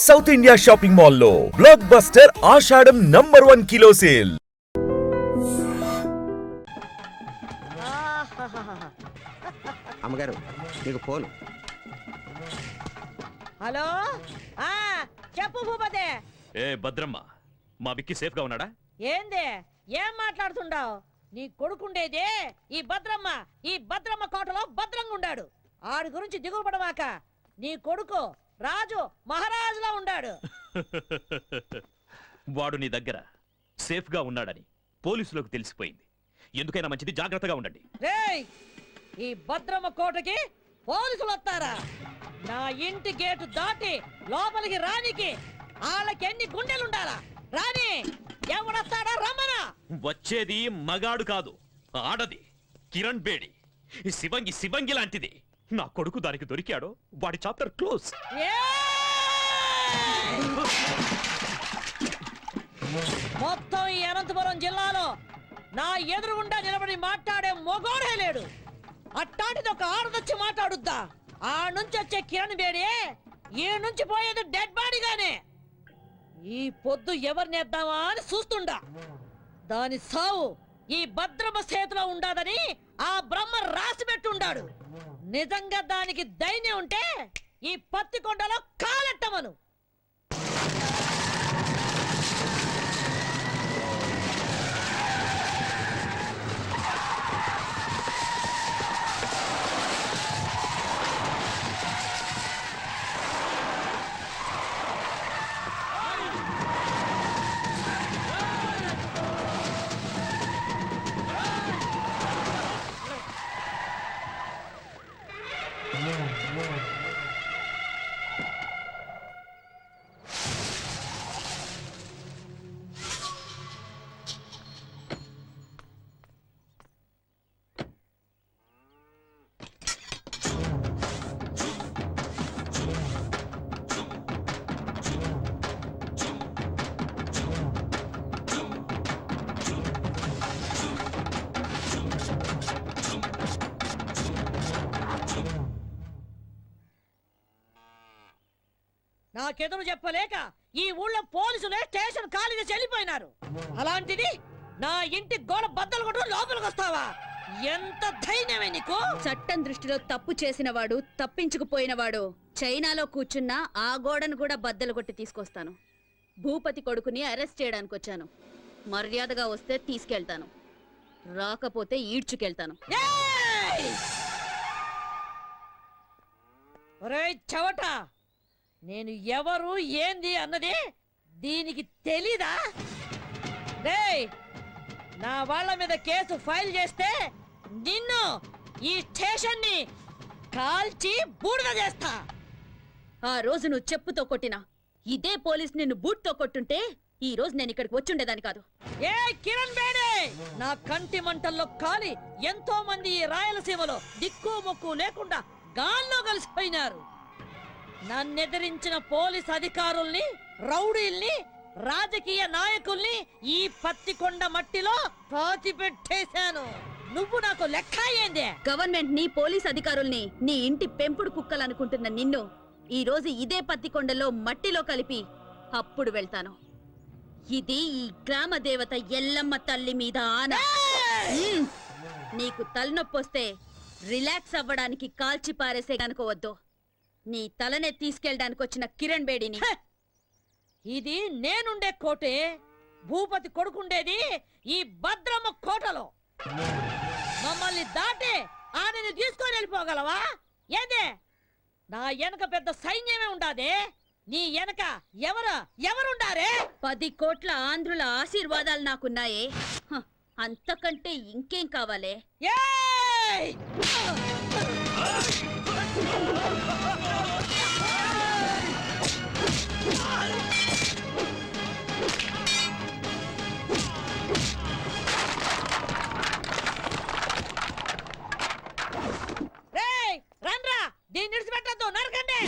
South India shopping mall లో block buster ఆషాఢం #1 kilo sale. అమ్మగారు మీకు ఫోన్. హలో చెప్పు భూపతే. ఏ భద్రమ్మ, మా విక్కి సేఫ్ గా ఉన్నాడా? ఏందే ఏం మాట్లాడుతుండావు? నీ కొడుకుండేదే ఈ భద్రమ్మ కోటలో భద్రంగా ఉండాడు. ఆడి గురించి దిగులు పడవాక. నీ కొడుకు రాజు మహారాజులా ఉండాడు. వాడు నీ దగ్గర సేఫ్ గా ఉన్నాడని పోలీసులకు తెలిసిపోయింది. ఎందుకైనా మంచిది జాగ్రత్తగా ఉండండి. రేయ్, ఈ భద్రమ్మ కోటకి పోలీసులు వస్తారా? నా ఇంటి గేటు దాటి లోపలికి రానికి వాళ్ళకెన్ని గుండెలుండాలా? రాని ఎవడొస్తాడా? రమ్మనా. వచ్చేది మగాడు కాదు, ఆడది. కిరణ్ బేడి శివంగి లాంటిది. నా కొడుకు దానికి దొరికాడో వాడి చాప్టర్ క్లోజ్. మొత్తం ఈ అనంతపురం జిల్లాలో నా ఎదురుగుండా నిలబడి మాట్లాడే మొగోడే లేడు. అట్టాంటిది ఒక ఆడదొచ్చి మాట్లాడుద్దా? ఆ నుంచి వచ్చే కిరణ్ బేడి ఈ నుంచి పోయేది డెడ్ బాడీగానే. ఈ పొద్దు ఎవరినేద్దామా అని చూస్తుండా. దాని సావు ఈ భద్రమ చేతిలో ఉండాదని ఆ బ్రహ్మ రాసి పెట్టుండాడు. నిజంగా దానికి ధైర్యం ఉంటే ఈ పత్తి కొండలో కాలెట్టమను. నాకెదురు చెప్పలేక ఈ ఊళ్ళో పోలీసులే స్టేషన్ ఖాళీగా చెల్లిపోయినారు. అలాంటిది నా ఇంటి గోడ బద్దలు కొట్టు లోపలికి వస్తావా? ఎంత ధైర్యమే నీకు? చట్టం దృష్టిలో తప్పు చేసినవాడు, తప్పించుకుపోయినవాడు చైనాలో కూర్చున్నా ఆ గోడను కూడా బద్దలు కొట్టి తీసుకొస్తాను. భూపతి కొడుకుని అరెస్ట్ చేయడానికి వచ్చాను. మర్యాదగా వస్తే తీసుకెళ్తాను, రాకపోతే ఈడ్చుకెళ్తాను. ఒరేయ్ చవట, నేను ఎవరు ఏంది అన్నది దీనికి తెలీదా? రేయ్, నా వాళ్ళ మీద కేసు ఫైల్ చేస్తే నిన్ను ఈ స్టేషన్ ని కాల్చి బూడిద చేస్తా. ఆ రోజు నువ్వు చెప్పుతో కొట్టినా ఇదే పోలీస్ నిన్ను బూట్తో కొట్టుంటే ఈ రోజు నేను ఇక్కడికి వచ్చుండేదాన్ని కాదు. ఏ కిరణ్ బేడే, నా కంటి మంటల్లో కాలి ఎంతో మంది ఈ రాయలసీమలో దిక్కు మొక్కు లేకుండా గాల్లో కలిసిపోయినారు. నన్నెదిరించిన పోలీస్ అధికారుల్ని, రౌడీల్ని, రాజకీయ నాయకుల్ని ఈ పత్తికొండ మట్టిలో పాతిపెట్టేశాను. నువ్వు నాకు లెక్క ఏందే? గవర్నమెంట్ ని, పోలీస్ అధికారుల్ని నీ ఇంటి పెంపుడు కుక్కలనుకుంటున్న నిన్ను ఈ రోజు ఇదే పత్తికొండలో మట్టిలో కలిపి అప్పుడు వెళ్తాను. ఇది ఈ గ్రామ దేవత ఎల్లమ్మ తల్లి మీద ఆన. నీకు తలనొప్పొస్తే రిలాక్స్ అవ్వడానికి కాల్చి పారేసే కనుకోవద్దు. నీ తలనే తీసుకెళ్ళడానికి వచ్చిన కిరణ్ బేడిని. ఇది నేనుండే కోటే. భూపతి కొడుకుండేది ఈ భద్రమ్మ కోటలో. మమ్మల్ని దాటి ఆయనని తీసుకొని వెళ్ళిపోగలవా? ఏదే, నా వెనక పెద్ద సైన్యమే ఉండాదే. నీ వెనక ఎవరుండారే? 10 కోట్ల ఆంధ్రుల ఆశీర్వాదాలు నాకున్నాయే. అంతకంటే ఇంకేం కావాలే? రండ్రా, దీన్ని విడిచిపెట్టద్దు, నరకండి.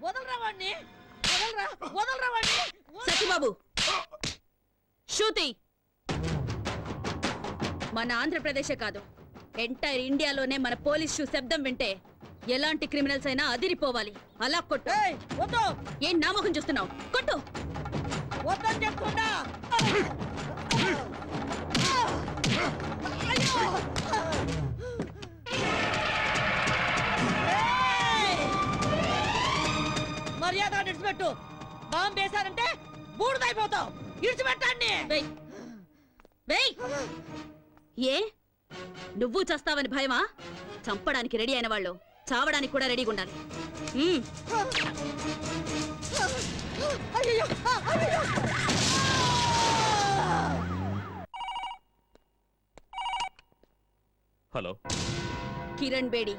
వదలరా వాడిని, వదలరా వాడిని. సత్యబాబు శృతి మన ఆంధ్రప్రదేశే కాదు ఎంటైర్ ఇండియాలోనే మన పోలీస్ షూ శబ్దం వింటే ఎలాంటి క్రిమినల్స్ అయినా అదిరిపోవాలి. అలా కొట్టు. ఏయ్, వద్దు, ఏం నామకం చూస్తున్నావు? కొట్టు. వద్దని చెప్తున్నా. మర్యాద విడిచిపెట్టు. బాంబు వేశారంటే బూడిదైపోతావు. విడిచిపెట్టండి. వెయ్. వెయ్. ఏ నువ్వు చస్తావని భయమా? చంపడానికి రెడీ అయిన వాళ్ళు చావడానికి కూడా రెడీగా ఉండాలి. అయ్యయ్యో, అయ్యయ్యో. హలో, కిరణ్ బేడి.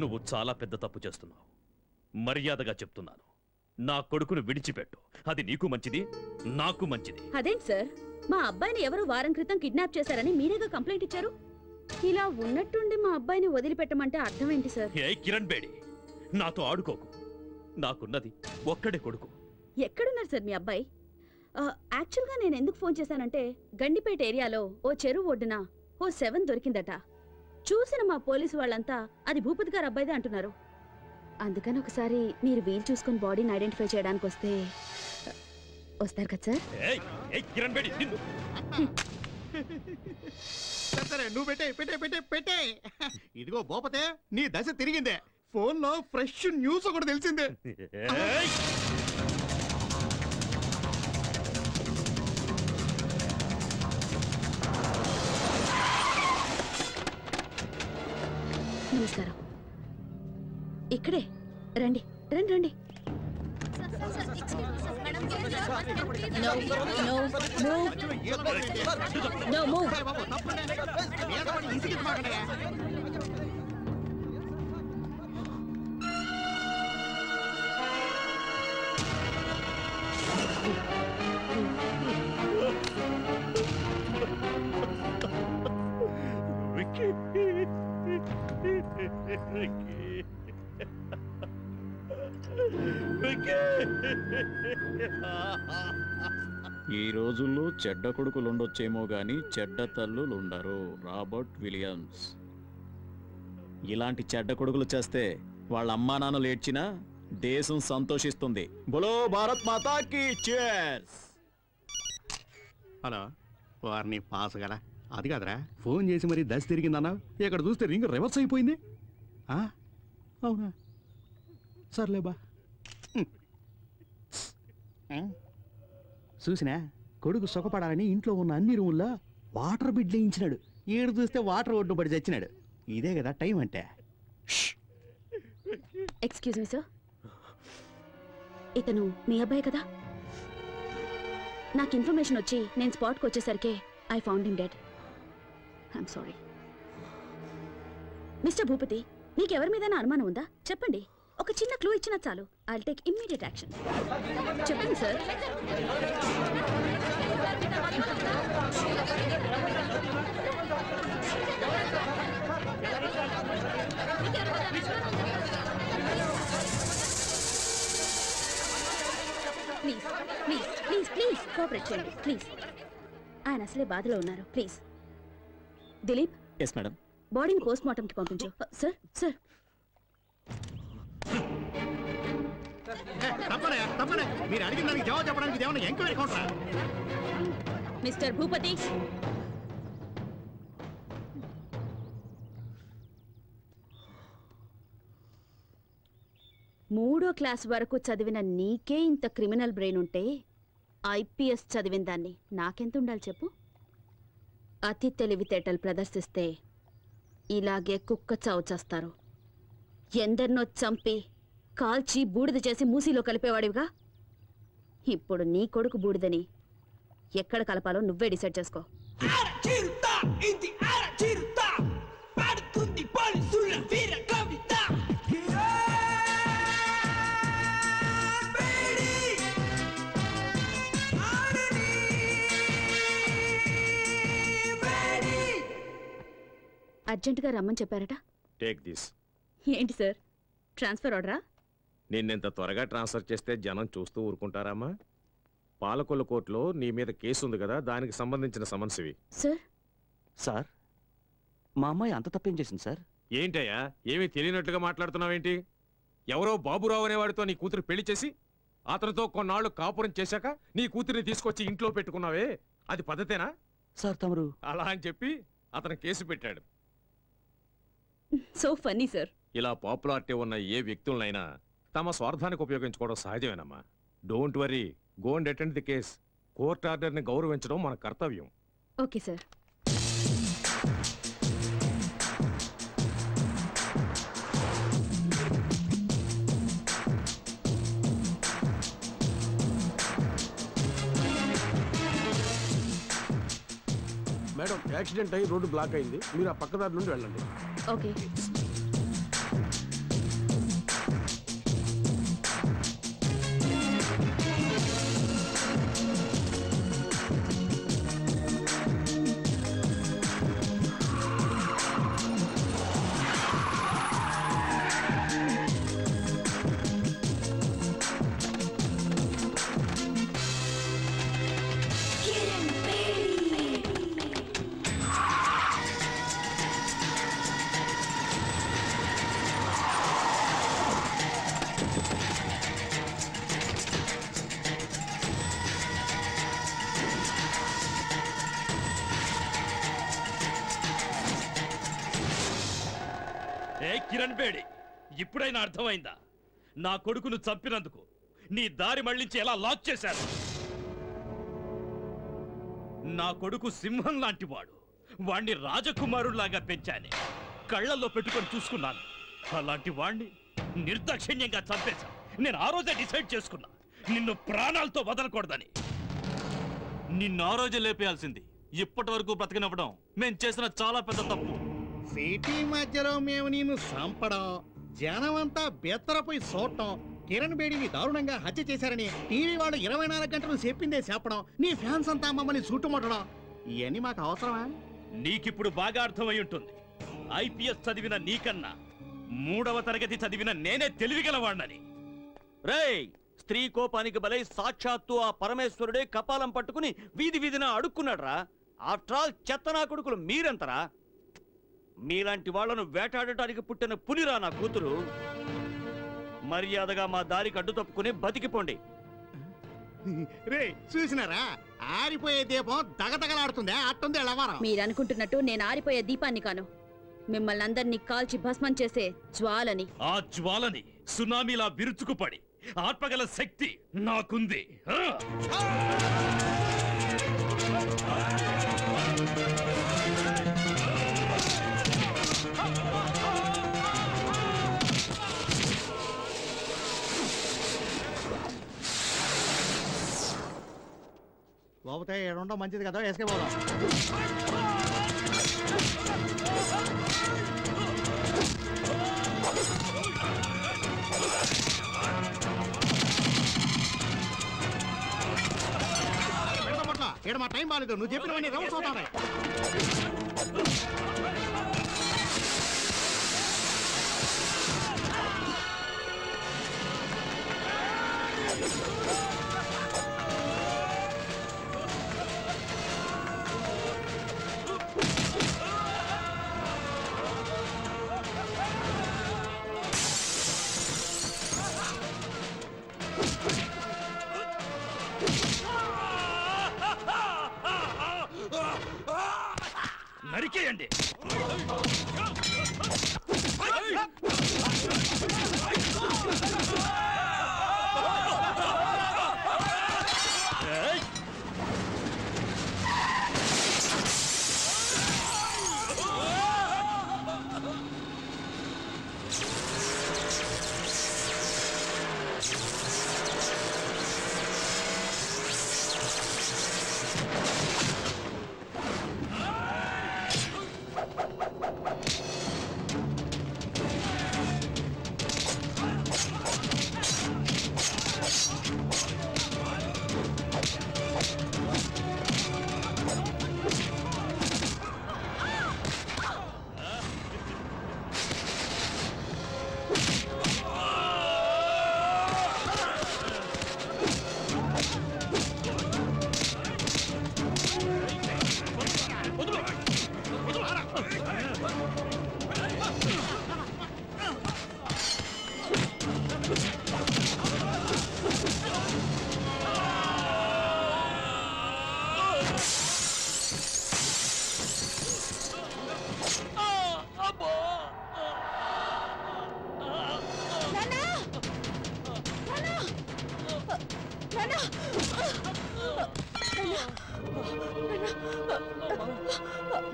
నువ్వు చాలా పెద్ద తప్పు చేస్తున్నావు. మర్యాదగా చెప్తున్నాను, నా కొడుకును విడిచిపెట్టు. అది నీకు మంచిది, నాకు మంచిది. అదేంటి సార్, మా అబ్బాయిని ఎవరో వారం క్రితం కిడ్నాప్ చేశారని మీరేగా కంప్లైంట్ ఇచ్చారు. ఇలా ఉన్నట్టుండి మా అబ్బాయిని వదిలిపెట్టమంటే అర్థం ఏంటి సార్? ఏ కిరణ్ బేడి, నాతో ఆడుకోకు. నాకున్నది ఒక్కడే కొడుకు. ఎక్కడున్నారు సార్ మీ అబ్బాయి? యాక్చువల్గా నేను ఎందుకు ఫోన్ చేశానంటే గండిపేట ఏరియాలో ఓ చెరువు ఒడ్డున ఓ 7 దొరికిందట. చూసిన మా పోలీసు వాళ్ళంతా అది భూపతి గారు అబ్బాయిదే అంటున్నారు. అందుకని ఒకసారి మీరు వీలు చూసుకుని బాడీని ఐడెంటిఫై చేయడానికి వస్తారు కదా సార్? ఏయ్, ఏయ్ కిరణ్ బేడి, నిన్ను. సరే నువ్వు పెట్టే పెట్టే పెట్టే పెట్టే. ఇదిగో భూపతే, నీ దశ తిరిగిందే. ఫోన్ లో ఫ్రెష్ న్యూస్ ఒకటి తెలిసిందే. ఏయ్! నమస్కారం. ఇక్కడే రండి రండి రండి. No, no, move. No, move. Vicky. Vicky. Vicky. ఈ రోజుల్లో చెడ్డ కొడుకులుండొచ్చేమో గాని చెడ్డ తల్లులుండరు. Robert Williams. ఇలాంటి చెడ్డ కొడుకులు చేస్తే వాళ్ళ అమ్మా నాన్నలు ఏడ్చినా దేశం సంతోషిస్తుంది. బోలో భారత్ మాతాకి చేర్స్. హలో, వారిని పాస్ కదా. అది కాదురా, ఫోన్ చేసి మరి దశ తిరిగిందన్నా. ఇక్కడ చూస్తే రింగ్ రివర్స్ అయిపోయింది. అవునా, సర్లే బా. చూసినా, కొడుకు సుఖపడాలని ఇంట్లో ఉన్న అన్ని రూముల్లో వాటర్ బిడ్ వేయించినాడు. ఏడు చూస్తే వాటర్ ఒడ్డు పడి చచ్చినాడు. ఇదే కదా టైం అంటే. ఎక్స్క్యూజ్ మీ సార్, ఇతను మీ అబ్బాయి కదా? నాకు ఇన్ఫర్మేషన్ వచ్చి నేను స్పాట్కి వచ్చేసరికి I found him dead. I'm sorry. Mister Bhupathi, నీకెవరి మీద అనుమానం ఉందా? చెప్పండి. ఒక చిన్న క్లూ ఇచ్చినా చాలు. I take immediate action. చెప్పండి sir. Please please please please cooperate చేయండి ప్లీజ్. ఆయన అసలే బాధలో ఉన్నారు. Please Dilip, yes madam. బాడీని పోస్ట్ మార్టంకి పంపించు. Sir sir. మీరు అడిగిన దానికి జవాబు చెప్పడానికి ఏమన్నా ఎంక్వైరీ కౌంటరా? మిస్టర్ భూపతి, మూడో క్లాస్ వరకు చదివిన నీకే ఇంత క్రిమినల్ బ్రెయిన్ ఉంటే ఐపీఎస్ చదివిన దాన్ని నాకెంత ఉండాలి చెప్పు? అతి తెలివితేటలు ప్రదర్శిస్తే ఇలాగే కుక్క చావు చేస్తారు. ఎందరినో చంపి కాల్చి బూడిద చేసి మూసీలో కలిపేవాడివిగా. ఇప్పుడు నీ కొడుకు బూడిదని ఎక్కడ కలపాలో నువ్వే డిసైడ్ చేసుకో. అర్జెంటుగా రమ్మని చెప్పారట. Take this. ఏంటి సార్, ట్రాన్స్ఫర్ ఆర్డరా? నిన్నెంత త్వరగా ట్రాన్స్ఫర్ చేస్తే జనం చూస్తూ ఊరుకుంటారమ్మా? పాలకొల్లు కోర్టులో నీ మీద కేసు ఉంది కదా, దానికి సంబంధించిన సమన్సివి. సార్, సార్ మా అమ్మాయి అంత తప్పేం చేసింది సార్? ఏంటయ్యా, ఏమీ తెలియనట్లుగా మాట్లాడుతున్నావేంటి? ఎవరో బాబురావు అనేవాడితో నీ కూతురు పెళ్లి చేసి అతనితో కొన్నాళ్ళు కాపురం చేశాక నీ కూతురిని తీసుకొచ్చి ఇంట్లో పెట్టుకున్నావే, అది పద్ధతేనా? సార్ తమరు అలా అని చెప్పి అతను కేసు పెట్టాడు. So funny sir. ఇలా పాపులారిటీ ఉన్న ఏ వ్యక్తులనైనా తమ స్వార్థానికి ఉపయోగించుకోవడం సహజమేనమ్మా. Don't worry, go and attend the case. Court ఆర్డర్ని గౌరవించడం మన కర్తవ్యం. Okay sir. మేడం, యాక్సిడెంట్ అయ్యి రోడ్డు బ్లాక్ అయింది, మీరు ఆ పక్కదారి నుండి వెళ్ళండి. ఓకే. ఏ కిరణ్ బేడి, ఇప్పుడైనా అర్థమైందా? నా కొడుకును చంపినందుకు నీ దారి మళ్లించి ఎలా లాక్ చేశారు? నా కొడుకు సింహం లాంటి వాడు, వాణ్ణి రాజకుమారుల్లాగా పెంచానే, కళ్ళల్లో పెట్టుకొని చూసుకున్నాను. అలాంటి వాణ్ణి నిర్దాక్షిణ్యంగా చంపేశా. నేను ఆ రోజే డిసైడ్ చేసుకున్నా, నిన్ను ప్రాణాలతో వదలకూడదని. నిన్ను ఆ రోజే లేపేయాల్సింది. ఇప్పటి వరకు బ్రతికినవ్వడం మేం చేసిన చాలా పెద్ద తప్పు. సిటీ మధ్యలో మేము నిన్ను చంపడం, జనమంతా బెత్తరపోయి చూడటం, కిరణ్ బేడిని దారుణంగా హత్య చేశారని టీవీ వాళ్ళు 24 గంటలు చెప్పిందే చెప్పడం, నీ ఫ్యాన్స్ అంతా మమ్మల్ని చుట్టుముట్టడం, ఇవన్నీ మాకు అవసరమా? నీకిప్పుడు బాగా అర్థమై ఉంటుంది. ఐపీఎస్ చదివిన నీకన్నా 3వ తరగతి చదివిన నేనే తెలివిగలవాణ్ణని. రేయ్, స్త్రీ కోపానికి బలై సాక్షాత్తు ఆ పరమేశ్వరుడే కపాలం పట్టుకుని వీధి వీధిన అడుక్కున్నాడ్రా. ఆఫ్టర్ ఆల్ చెత్తనా కొడుకులు మీరెంతరా? మీలాంటి వాళ్లను వేటాడటానికి పుట్టిన పులిరా నా కూతురు. మర్యాదగా మా దారికి అడ్డు తప్పుకుని బతికిపోండి. రే చూసినారా, ఆరిపోయే దీపం దగదగలాడుతుందే, అట్టుంది ఎలవారం. మీరనుకుంటున్నట్టు నేను ఆరిపోయే దీపాన్ని కాను, మిమ్మల్ని అందరినీ కాల్చి భస్మం చేసే జ్వాలని. ఆ జ్వాలని సునామీలా విరుచుకుపడి ఆత్మగల శక్తి నాకుంది. పోతే ఏడుండో మంచిది కదా, వేసుకే పోదాం. ఇక్కడ మా టైం బాగాలేదు, నువ్వు చెప్పినవన్నీ రౌండ్స్ అవుతాయి. నరికేయండి.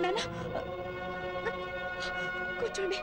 నాన్న కూర్చోండి.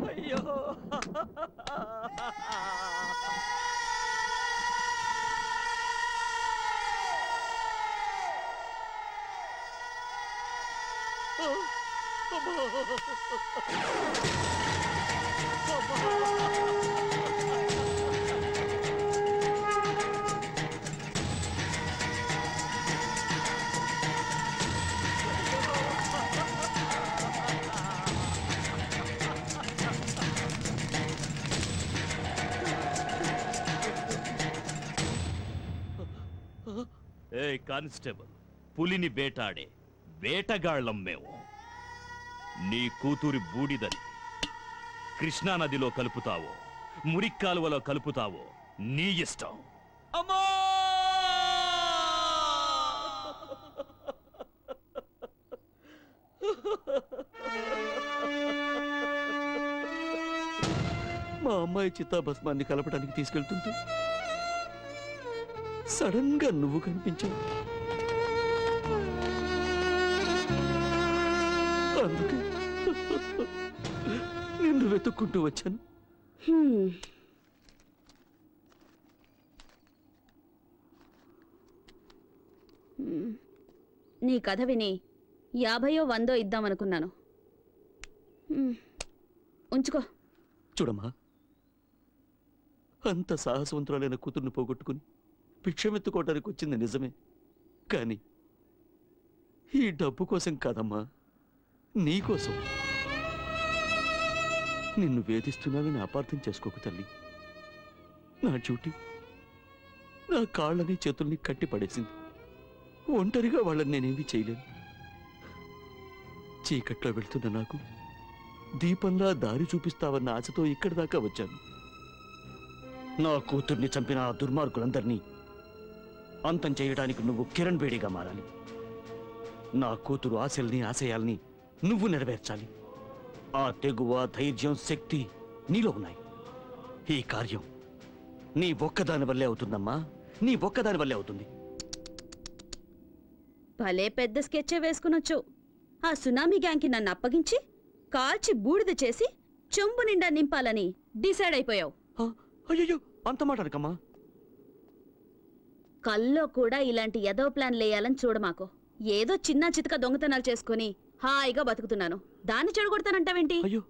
అయ్యో ఏ కానిస్టేబుల్, పులిని వేటాడే వేటగాళ్ళం మేము. నీ కూతురి బూడిదని కృష్ణానదిలో కలుపుతావో మురిక్కాలువలో కలుపుతావో నీ ఇష్టం. అమ్మా మా అమ్మాయి చిత్తాభస్మాన్ని కలపడానికి తీసుకెళ్తుంటే సడన్ గా నువ్వు కనిపించావు. అందుకే నిన్ను వెతుక్కుంటూ వచ్చాను. నీ కథ విని 50 100 ఇద్దామనుకున్నాను. ఉంచుకో. చూడమ్మా, అంత సాహసవంతురాలైన కూతుర్ని పోగొట్టుకుని భిక్షమెత్తుకోవడానికి వచ్చింది నిజమే, కానీ ఈ డబ్బు కోసం కాదమ్మా, నీకోసం. నిన్ను వేధిస్తున్నానని అపార్థం చేసుకోకు తల్లి. నా డ్యూటీ నా కాళ్ళని చేతుల్ని కట్టి పడేసింది. ఒంటరిగా వాళ్ళని నేనేమీ చేయలేను. చీకట్లో వెళ్తున్న నాకు దీపంలా దారి చూపిస్తావన్న ఆశతో ఇక్కడి దాకా వచ్చాను. నా కూతుర్ని చంపిన ఆ దుర్మార్గులందరినీ అంతం చేయడానికి నువ్వు కిరణ్ బేడిగా మారాలి. నా కూతురు ఆశల్ని ఆశయాల్ని నువ్వు నెరవేర్చాలి. ఆ తెగువ, ధైర్యం, శక్తి నీలో ఉన్నాయి. ఈ కార్యం నీ ఒక్కదాని వల్లే అవుతుందమ్మా, నీ ఒక్కదాని వల్లే అవుతుంది. భలే పెద్ద స్కెచ్చే వేసుకునొచ్చు. ఆ సునామీ గ్యాంగ్కి నన్ను అప్పగించి కాల్చి బూడిద చేసి చెంబు నిండా నింపాలని డిసైడ్ అయిపోయావు. అయ్యో, అంత మాట అనకమ్మా. కల్లో కూడా ఇలాంటి ఎదో ప్లాన్ లేయాలని చూడమాకు. ఏదో చిన్న చితక దొంగతనాలు చేసుకుని హాయిగా బతుకుతున్నాను, దాన్ని చెడగొడతానంటావేంటి? అయ్యో,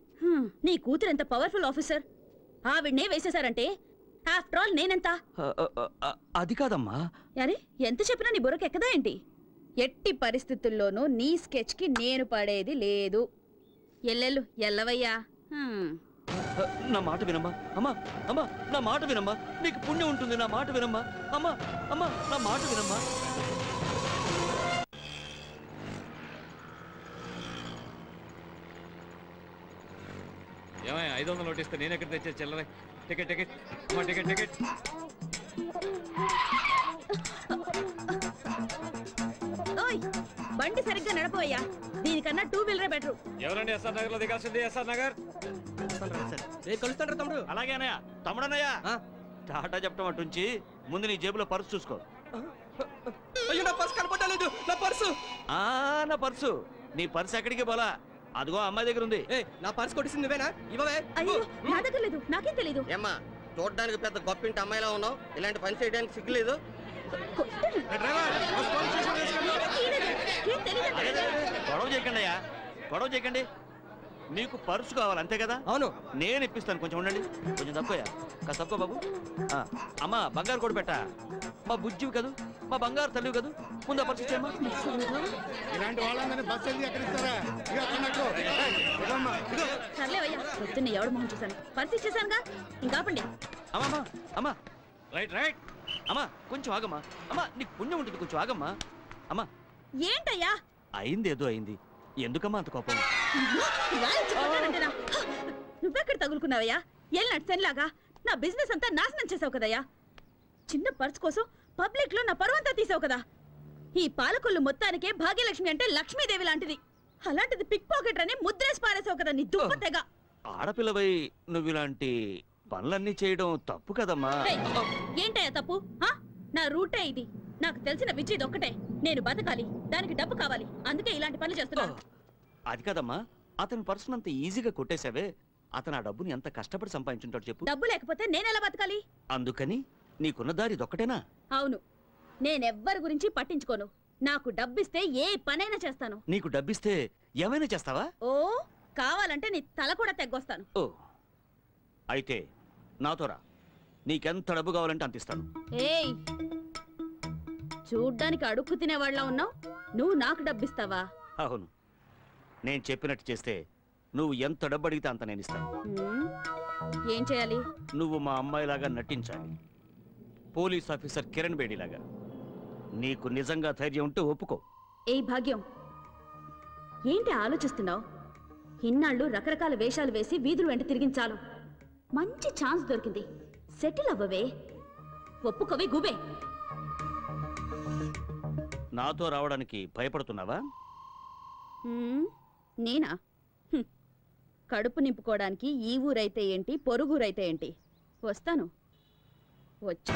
నీ కూతురు ఎంత పవర్ఫుల్ ఆఫీసర్, ఆవిడ్నే వేసేశారంటే ఆఫ్టర్ ఆల్ నేనెంత? అది కాదమ్మా. అరే, ఎంత చెప్పినా నీ బుర్రకు ఎక్కదా ఏంటి? ఎట్టి పరిస్థితుల్లోనూ నీ స్కెచ్కి నేను పడేది లేదు. ఎల్లెళ్ళు ఎల్లవయ్యా. నా మాట వినమ్మా. అమ్మా అమ్మా, నా మాట వినమ్మా. నీకు పుణ్యం ఉంటుంది. నా మాట వినమ్మా. అమ్మా అమ్మా, నా మాట వినమ్మా. ఏమయ్య 500 నోటిస్తే నేను ఎక్కడ తెచ్చే చిల్లరే? Ticket ticket ticket ticket. ఓయ్, బండి సరిగ్గా నడపోయ్యా. దీనికన్నా 2 వీలరే బెటర్. ఎవరండి ఎస్ఆర్ నగర్ లో దిగాల్సింది? ఎస్ఆర్ నగర్. కలుస్తాడు తమ్ముడు. అలాగే అన్నయ్య. తమ్ముడు అన్నయ్య, టాటా చెప్పడం అటుంచి ముందు నీ జేబులో పర్సు చూసుకో. అయ్యో, నా పర్సు కనపడలేదు. నా పర్సు నా పర్సు. నీ పర్సు ఎక్కడికి పోలా, అదిగో అమ్మాయి దగ్గర ఉంది. నా పర్సు కొట్టింది నువ్వేనా? ఇవ్వవే. అయ్యో, నా దగ్గర లేదు, నాకేం తెలీదు. ఏమ్మా, చూడడానికి పెద్ద గొప్పింటి అమ్మాయిలా ఉన్నావు, ఇలాంటి పని చేయడానికి సిగ్గులేదు. గొడవ చేయకండి అయ్యా, గొడవ చేయకండి. నీకు పర్సు కావాలి అంతే కదా? అవును. నేను ఇప్పిస్తాను, కొంచెం ఉండండి. కొంచెం తక్కువయ్యా, కాస్త తక్కువ బాబు. అమ్మా బంగారు కూడా పెట్టా, మా బుజ్జివి కదూ, మా బంగారు తల్లివి కదూ, ముందు ఆ పర్సు ఇచ్చేయమ్మా. ఇలాంటి వాళ్ళందరినీ బస్సు వెళ్ళి ఎక్కడిస్తారా? సర్లేవయ్యా, పొద్దున్న ఎవడు మొహం చూశాను, పరిస్థితి ఇచ్చేసానుగా, ఇంకాపండి. అమ్మా అమ్మా రైట్ రైట్ అమ్మా, కొంచెం ఆగమ్మా. అమ్మా నీకు పుణ్యం ఉంటుంది, కొంచెం ఆగమ్మా. అమ్మా ఏంటయ్యా అయింది ఏదో అయింది, ఎందుకమ్మా అంత కోపం? నువ్వెక్కడ తగులుకున్నావయ్యా? ఏళ్ళనాటి సెన్లాగా నా బిజినెస్ అంతా నాశనం చేసావు కదయ్యా. చిన్న పర్స్ కోసం పబ్లిక్ లో నా పరువంతా తీసావు కదా. ఈ పాలకొల్లు మొత్తానికే భాగ్యలక్ష్మి అంటే లక్ష్మీదేవి లాంటిది, అలాంటిది పిక్ పాకెట్ అని ముద్రేసి పారేసావు కదా నీ దుప్పతెగ. ఆడపిల్లవై నువ్వు ఇలాంటి పనులన్నీ చేయడం తప్పు కదమ్మా. ఏంటయ్యా తప్పు? నా రూటే ఇది, నాకు తెలిసిన విద్య ఇదొక్కటే. నేను బతకాలి, దానికి డబ్బు కావాలి, అందుకే ఇలాంటి పనులు చేస్తున్నాను. అది కదమ్మా, అతని పర్సన్ అంత ఈజీగా కొట్టేశావే, అతను ఆ డబ్బుని ఎంత కష్టపడి సంపాదించుంటాడు చెప్పు. డబ్బు లేకపోతే నేనెలా బతకాలి? అందుకని నీకున్న దారి ఇదొక్కటేనా? అవును, నేనెవ్వరి గురించి పట్టించుకోను. నాకు డబ్బిస్తే ఏ పనైనా చేస్తాను. నీకు డబ్బిస్తే ఏమైనా చేస్తావా? ఓ, కావాలంటే నీ తల కూడా తెగ్గొస్తాను. ఓ అయితే నాతో రా, నీకెంత డబ్బు కావాలంటే అంత ఇస్తాను. ఏయ్, చూడ్డానికి అడుక్కు తినేవాళ్ళ ఉన్నావు, నువ్వు నాకు డబ్బిస్తావా? అవును, నేను చెప్పినట్టు చేస్తే నువ్వు ఎంత డబ్బు అడిగితే అంత నేను ఇస్తాను. ఏం చేయాలి? నువ్వు మా అమ్మాయిలాగా నటించాలి, పోలీస్ ఆఫీసర్ కిరణ్ బేడిలాగా. నీకు నిజంగా ధైర్యం ఉంటే ఒప్పుకో. ఏయ్ భాగ్యం, ఏంటి ఆలోచిస్తున్నావు? ఇన్నాళ్ళు రకరకాల వేషాలు వేసి వీధులు వెంట తిరిగించాలు, మంచి ఛాన్స్ దొరికింది, సెటిల్ అవ్వవే, ఒప్పుకోవే గుబే. నాతో రావడానికి భయపడుతున్నావా? నేనా? కడుపు నింపుకోవడానికి ఈ ఊరైతే ఏంటి, పొరుగురైతే ఏంటి, వస్తాను. వచ్చి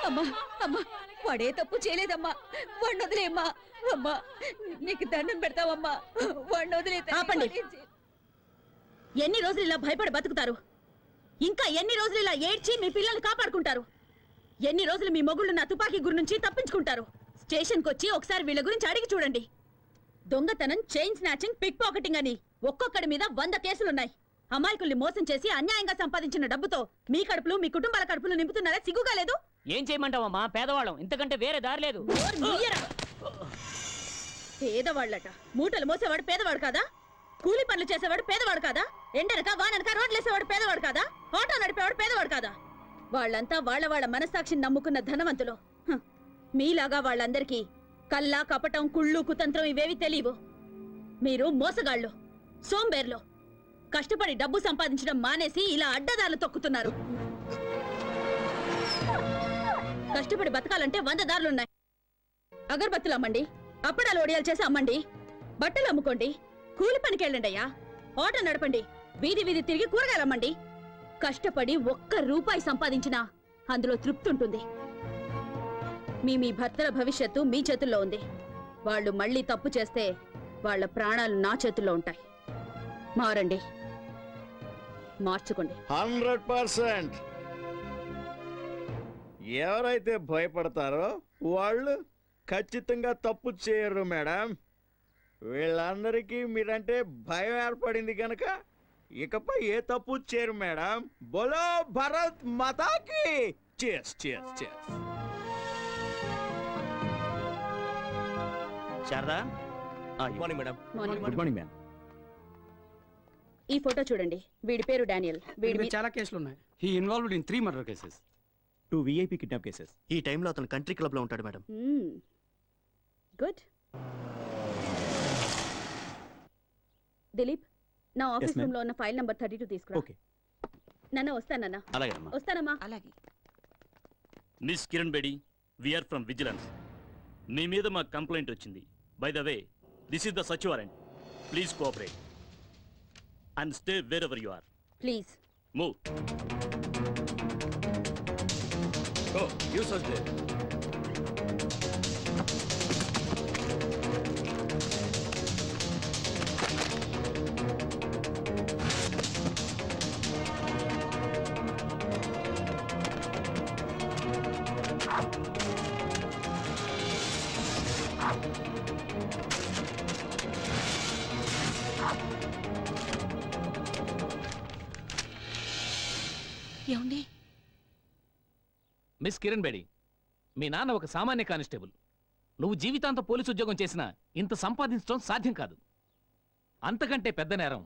అమ్మా అమ్మా, వాడే తప్పు చేయలేదమ్మా, వాడిని వదిలేమ్మా. అమ్మా నీకు దండం పెడతావమ్మా, వాడిని వదిలే. ఆపండి. ఎన్ని రోజులు ఇలా భయపడి బతుకుతారు? ఇంకా ఎన్ని రోజులు ఇలా ఏడ్చి మీ పిల్లల్ని కాపాడుకుంటారు? ఎన్ని రోజులు మీ మొగుళ్ళు నా తుపాకీ గురి నుంచి తప్పించుకుంటారు? స్టేషన్కి వచ్చి ఒకసారి వీళ్ళ గురించి అడిగి చూడండి. దొంగతనం, చైన్ స్నాచింగ్, పిక్ పాకెటింగ్ అని ఒక్కొక్కడి మీద 100 కేసులున్నాయి. అమాయకుల్ని మోసం చేసి అన్యాయంగా సంపాదించిన డబ్బుతో మీ కడుపులు, మీ కుటుంబాల కడుపులు నింపుతున్నారా? సిగ్గుగా లేదు? ఏం చేయమంటావమ్మా, పేదవాళ్ళం, ఇంతకంటే వేరే దారి లేదు. పేదవాళ్ళట. మూటలు మోసేవాడు పేదవాడు కాదా? కూలి పనులు చేసేవాడు పేదవాడు కాదా? ఎండనక వాననక రోడ్లేసేవాడు పేదవాడు కాదా? ఆటో నడిపేవాడు పేదవాడు కాదా? వాళ్ళంతా వాళ్ళ మనస్సాక్షిని నమ్ముకున్న ధనవంతులు. మీలాగా వాళ్ళందరికీ కల్లా, కపటం, కుళ్ళు, కుతంత్రం ఇవేవి తెలియవు. మీరు మోసగాళ్ళు, సోంబేర్లు. కష్టపడి డబ్బు సంపాదించడం మానేసి ఇలా అడ్డదారులు తొక్కుతున్నారు. కష్టపడి బతకాలంటే 100 దారులున్నాయి. అగరబత్తులు అమ్మండి, అప్పడాలు ఒడియాలు చేసి అమ్మండి, బట్టలు అమ్ముకోండి, కూలి పనికి వెళ్ళండి అయ్యా, ఆటో నడపండి, వీధి వీధి తిరిగి కూరగాయలు అమ్మండి. కష్టపడి 1 రూపాయి సంపాదించినా అందులో తృప్తి ఉంటుంది. మీ భర్తల భవిష్యత్తు మీ చేతుల్లో ఉంది. వాళ్ళు మళ్ళీ తప్పు చేస్తే వాళ్ళ ప్రాణాలు నా చేతుల్లో ఉంటాయి. మారండి, మార్చుకోండి. 100%. ఎవరైతే భయపడతారో వాళ్ళు ఖచ్చితంగా తప్పు చేయరు మేడం. వీళ్ళందరికీ మీరంటే భయం ఏర్పడింది కనుక ఇకపై ఏ తప్పు చేయరు మేడం. బోలో భారత్ మాతాకి చేస్ చేస్ చేస్. Sharada, good morning madam. Good morning ma'am. ఈ ఫోటో చూడండి. వీడి పేరు డానియల్. వీడి చాలా కేసులు ఉన్నాయి. He involved in 3 murder cases, 2 VIP kidnap cases. ఈ టైంలో అతను కంట్రీ క్లబ్ లో ఉంటాడు మేడం. గుడ్. దిలీప్, నా ఆఫీస్ ma'am. రూమ్ లో ఉన్న ఫైల్ నంబర్ 32 తీసుకురా. ఓకే. నాన్న వస్తానన్నా. అలాగే అమ్మా. వస్తానమ్మా. అలాగే. Miss Kiran Bedi, we're from vigilance. మీ మీద మా కంప్లైంట్ వచ్చింది. By the way, this is the search warrant. Please cooperate and stay wherever you are. Please move. Go, you search there. ఏమండి? మిస్ కిరణ్ బేడి, మీ నాన్న ఒక సామాన్య కానిస్టేబుల్. నువ్వు జీవితాంతం పోలీసు ఉద్యోగం చేసినా ఇంత సంపాదించడం సాధ్యం కాదు. అంతకంటే పెద్ద నేరం,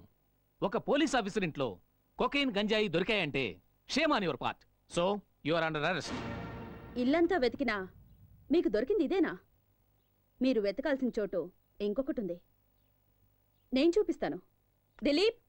ఒక పోలీస్ ఆఫీసర్ ఇంట్లో కొకైన్, గంజాయి దొరికాయంటే shame on your part. So you are under arrest. ఇల్లంతా వెతికినా మీకు దొరికింది ఇదేనా? మీరు వెతకాల్సిన చోటు ఇంకొకటి ఉంది. నేను చూపిస్తాను. దిలీప్,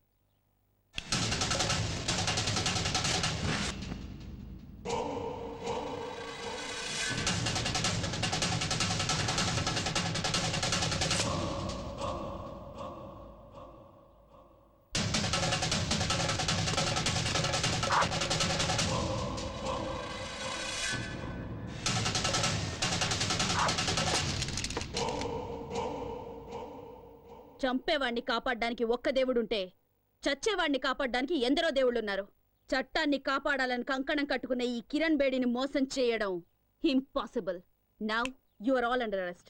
చంపేవాణ్ణి కాపాడడానికి ఒక్క దేవుడుంటే చచ్చేవాణ్ణి కాపాడడానికి ఎందరో దేవుళ్ళున్నారు. చట్టాన్ని కాపాడాలని కంకణం కట్టుకున్న ఈ కిరణ్ బేడిని మోసం చేయడం impossible. Now you are all under arrest.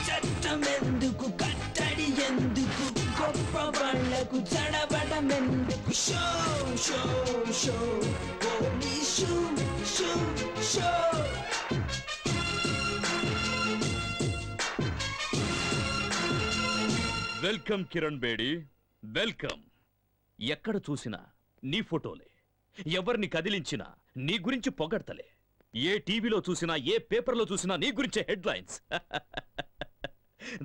చట్టమెందుకు, కట్టడి ఎందుకు, గొప్ప వాళ్ళకు చడబడం ఎందుకు? Show show show police show show. Welcome Kiran Bedi, welcome. ఎక్కడ చూసినా నీ ఫోటోలే, ఎవరిని కదిలించినా నీ గురించి పొగడ్తలే. ఏ టీవీలో చూసినా, ఏ పేపర్లో చూసినా నీ గురించే headlines.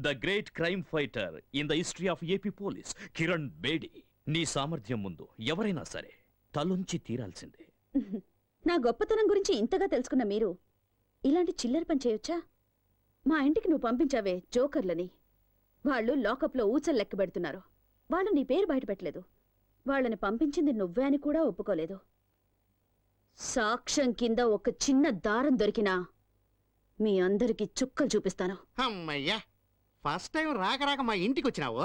The great crime fighter in the history of AP police, Kiran Bedi. నీ సామర్థ్యం ముందు ఎవరైనా సరే తలొంచి తీరాల్సిందే. నా గొప్పతనం గురించి ఇంతగా తెలుసుకున్న మీరు ఇలాంటి చిల్లర పని చేయొచ్చా? మా ఇంటికి నువ్వు పంపించావే జోకర్లని, వాళ్ళు లాకప్లో ఊచలు లెక్క పెడుతున్నారు. వాళ్ళు నీ పేరు బయట పెట్టలేదు. వాళ్ళని పంపించింది నువ్వే అని కూడా ఒప్పుకోలేదు. సాక్ష్యం కింద ఒక చిన్న దారం దొరికినా మీ అందరికి చుక్కలు చూపిస్తాను. అమ్మయ్యా, ఫస్ట్ టైం రాక మా ఇంటికి వచ్చినావు.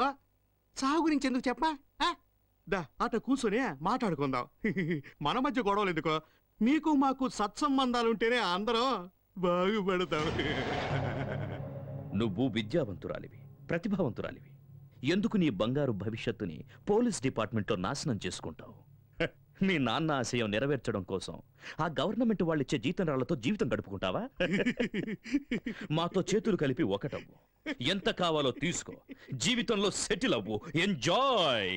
చావు గురించి ఎందుకు చెప్పా? దా అట కూర్చొని మాట్లాడుకుందాం. మన మధ్య గొడవలు ఎందుకో? మీకు మాకు సత్సంబంధాలుంటేనే అందరం బాగుపడతాం. నువ్వు విద్యావంతురాలివి, ప్రతిభావంతురాలివి. ఎందుకు నీ బంగారు భవిష్యత్తుని పోలీస్ డిపార్ట్మెంట్లో నాశనం చేసుకుంటావు? మీ నాన్న ఆశయం నెరవేర్చడం కోసం ఆ గవర్నమెంట్ వాళ్ళిచ్చే జీతంరాళ్లతో జీవితం గడుపుకుంటావా? మాతో చేతులు కలిపి ఒకటవ్వు, ఎంత కావాలో తీసుకో, జీవితంలో సెటిల్ అవ్వు, ఎంజాయ్.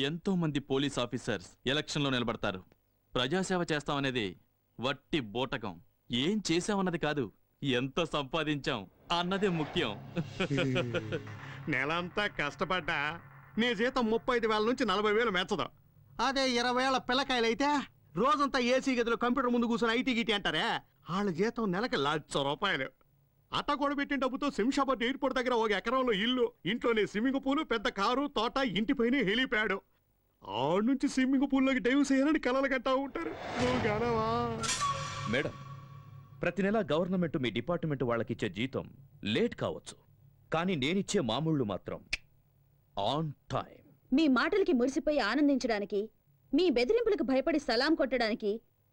ఎంతో మంది పోలీస్ ఆఫీసర్స్ ఎలక్షన్ లో నిలబడతారు. ప్రజాసేవ చేస్తామనేది వట్టి బోటకం. ఏం చేశామన్నది కాదు, ఎంత సంపాదించాం అన్నదే ముఖ్యం. నెలంతా కష్టపడ్డా నీ జీతం 35,000 నుంచి 40,000 మెచ్చదు. అదే 20 ఏళ్ల పిల్లకాయలైతే రోజంతా ఏసీ గదిలో కంప్యూటర్ ముందు కూర్చొని ఐటీ గిటీ అంటారే, వాళ్ళ జీతం నెలకి ₹1,00,000. అట్ట కూడా పెట్టిన డబ్బుతో శంషాబాద్ ఎయిర్పోర్ట్ దగ్గర 1 ఎకరంలో ఇల్లు, ఇంట్లోనే స్విమ్మింగ్ పూల్, పెద్ద కారు, తోట, ఇంటిపైన హెలిప్యాడ్. ఆడ నుంచి స్విమ్మింగ్ పూల్లోకి డైవ్ చేయాలని కలలు కట్టా ఉంటారు. నువ్వు గనవా? మేడం, ప్రతి నెల గవర్నమెంట్ మీ డిపార్ట్మెంట్ వాళ్ళకిచ్చే జీతం లేట్ కావచ్చు, కానీ నేనిచ్చే మామూళ్ళు మాత్రం ఆన్ టైం. మీ మాటలకి మురిసిపోయి ఆనందించడానికి, మీ బెదిరింపులకు భయపడి సలాం కొట్టడానికి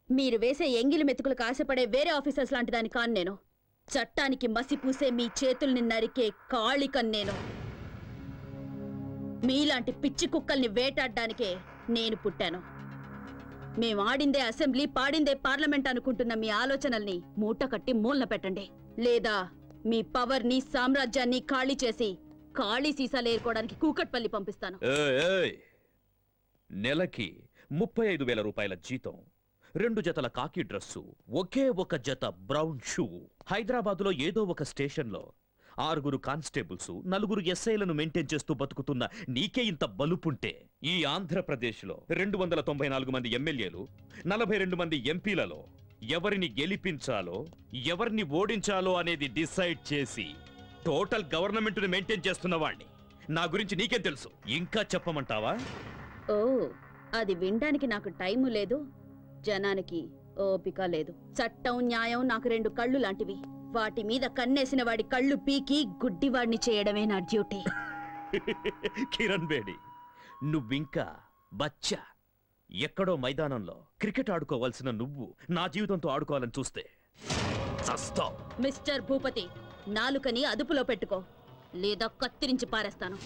మీరు వేసే ఎంగిలి మెతుకులకు ఆశపడే వేరే ఆఫీసర్స్ లాంటి దాని కాను నేను. చట్టానికి మసి పూసే మీ చేతుల్ని నరికే కాళికన్ నేను. మీలాంటి పిచ్చి కుక్కల్ని వేటాడడానికే నేను పుట్టాను. మేం ఆడిందే అసెంబ్లీ, పాడిందే పార్లమెంట్ అనుకుంటున్న మీ ఆలోచనల్ని మూట కట్టి మూలన పెట్టండి. లేదా మీ పవర్ని, సామ్రాజ్యాన్ని ఖాళీ చేసి ఖాళీ సీసాలు ఏరుకోవడానికి కూకట్పల్లి పంపిస్తాను. నెలకి 35,000 రూపాయల జీతం, 2 జతల కాకి డ్రెస్సు, ఒకే ఒక జత బ్రౌన్ షూ. హైదరాబాదులో ఏదో ఒక స్టేషన్లో 6 కానిస్టేబుల్స్, 4 ఎస్ఐలను మెయింటైన్ చేస్తూ బతుకుతున్న నీకే ఇంత బలుపుంటే, ఈ ఆంధ్రప్రదేశ్లో 294 మంది ఎమ్మెల్యేలు, 42 మంది ఎంపీలలో ఎవరిని గెలిపించాలో, ఎవరిని ఓడించాలో అనేది డిసైడ్ చేసి టోటల్ గవర్నమెంట్ ని మెయింటైన్ చేస్తున్న వాణ్ణి. నా గురించి నీకేం తెలుసు? ఇంకా చెప్పమంటావా? ఓ, అది వినడానికి నాకు టైము లేదు, జనానికి ఓపిక లేదు. చట్టం, న్యాయం నాకు 2 కళ్ళు లాంటివి. వాటి మీద కన్నేసిన వాడి కళ్ళు పీకి గుడ్డివాడిని చేయడమే నా డ్యూటీ. కిరణ్ బేడి, నువ్వింకా బచ్చా. ఎక్కడో మైదానంలో క్రికెట్ ఆడుకోవాల్సిన నువ్వు నా జీవితంతో ఆడుకోవాలని చూస్తే చస్తావ్. మిస్టర్ భూపతి, నాలుకని అదుపులో పెట్టుకో, లేదా కత్తిరించి పారేస్తాను.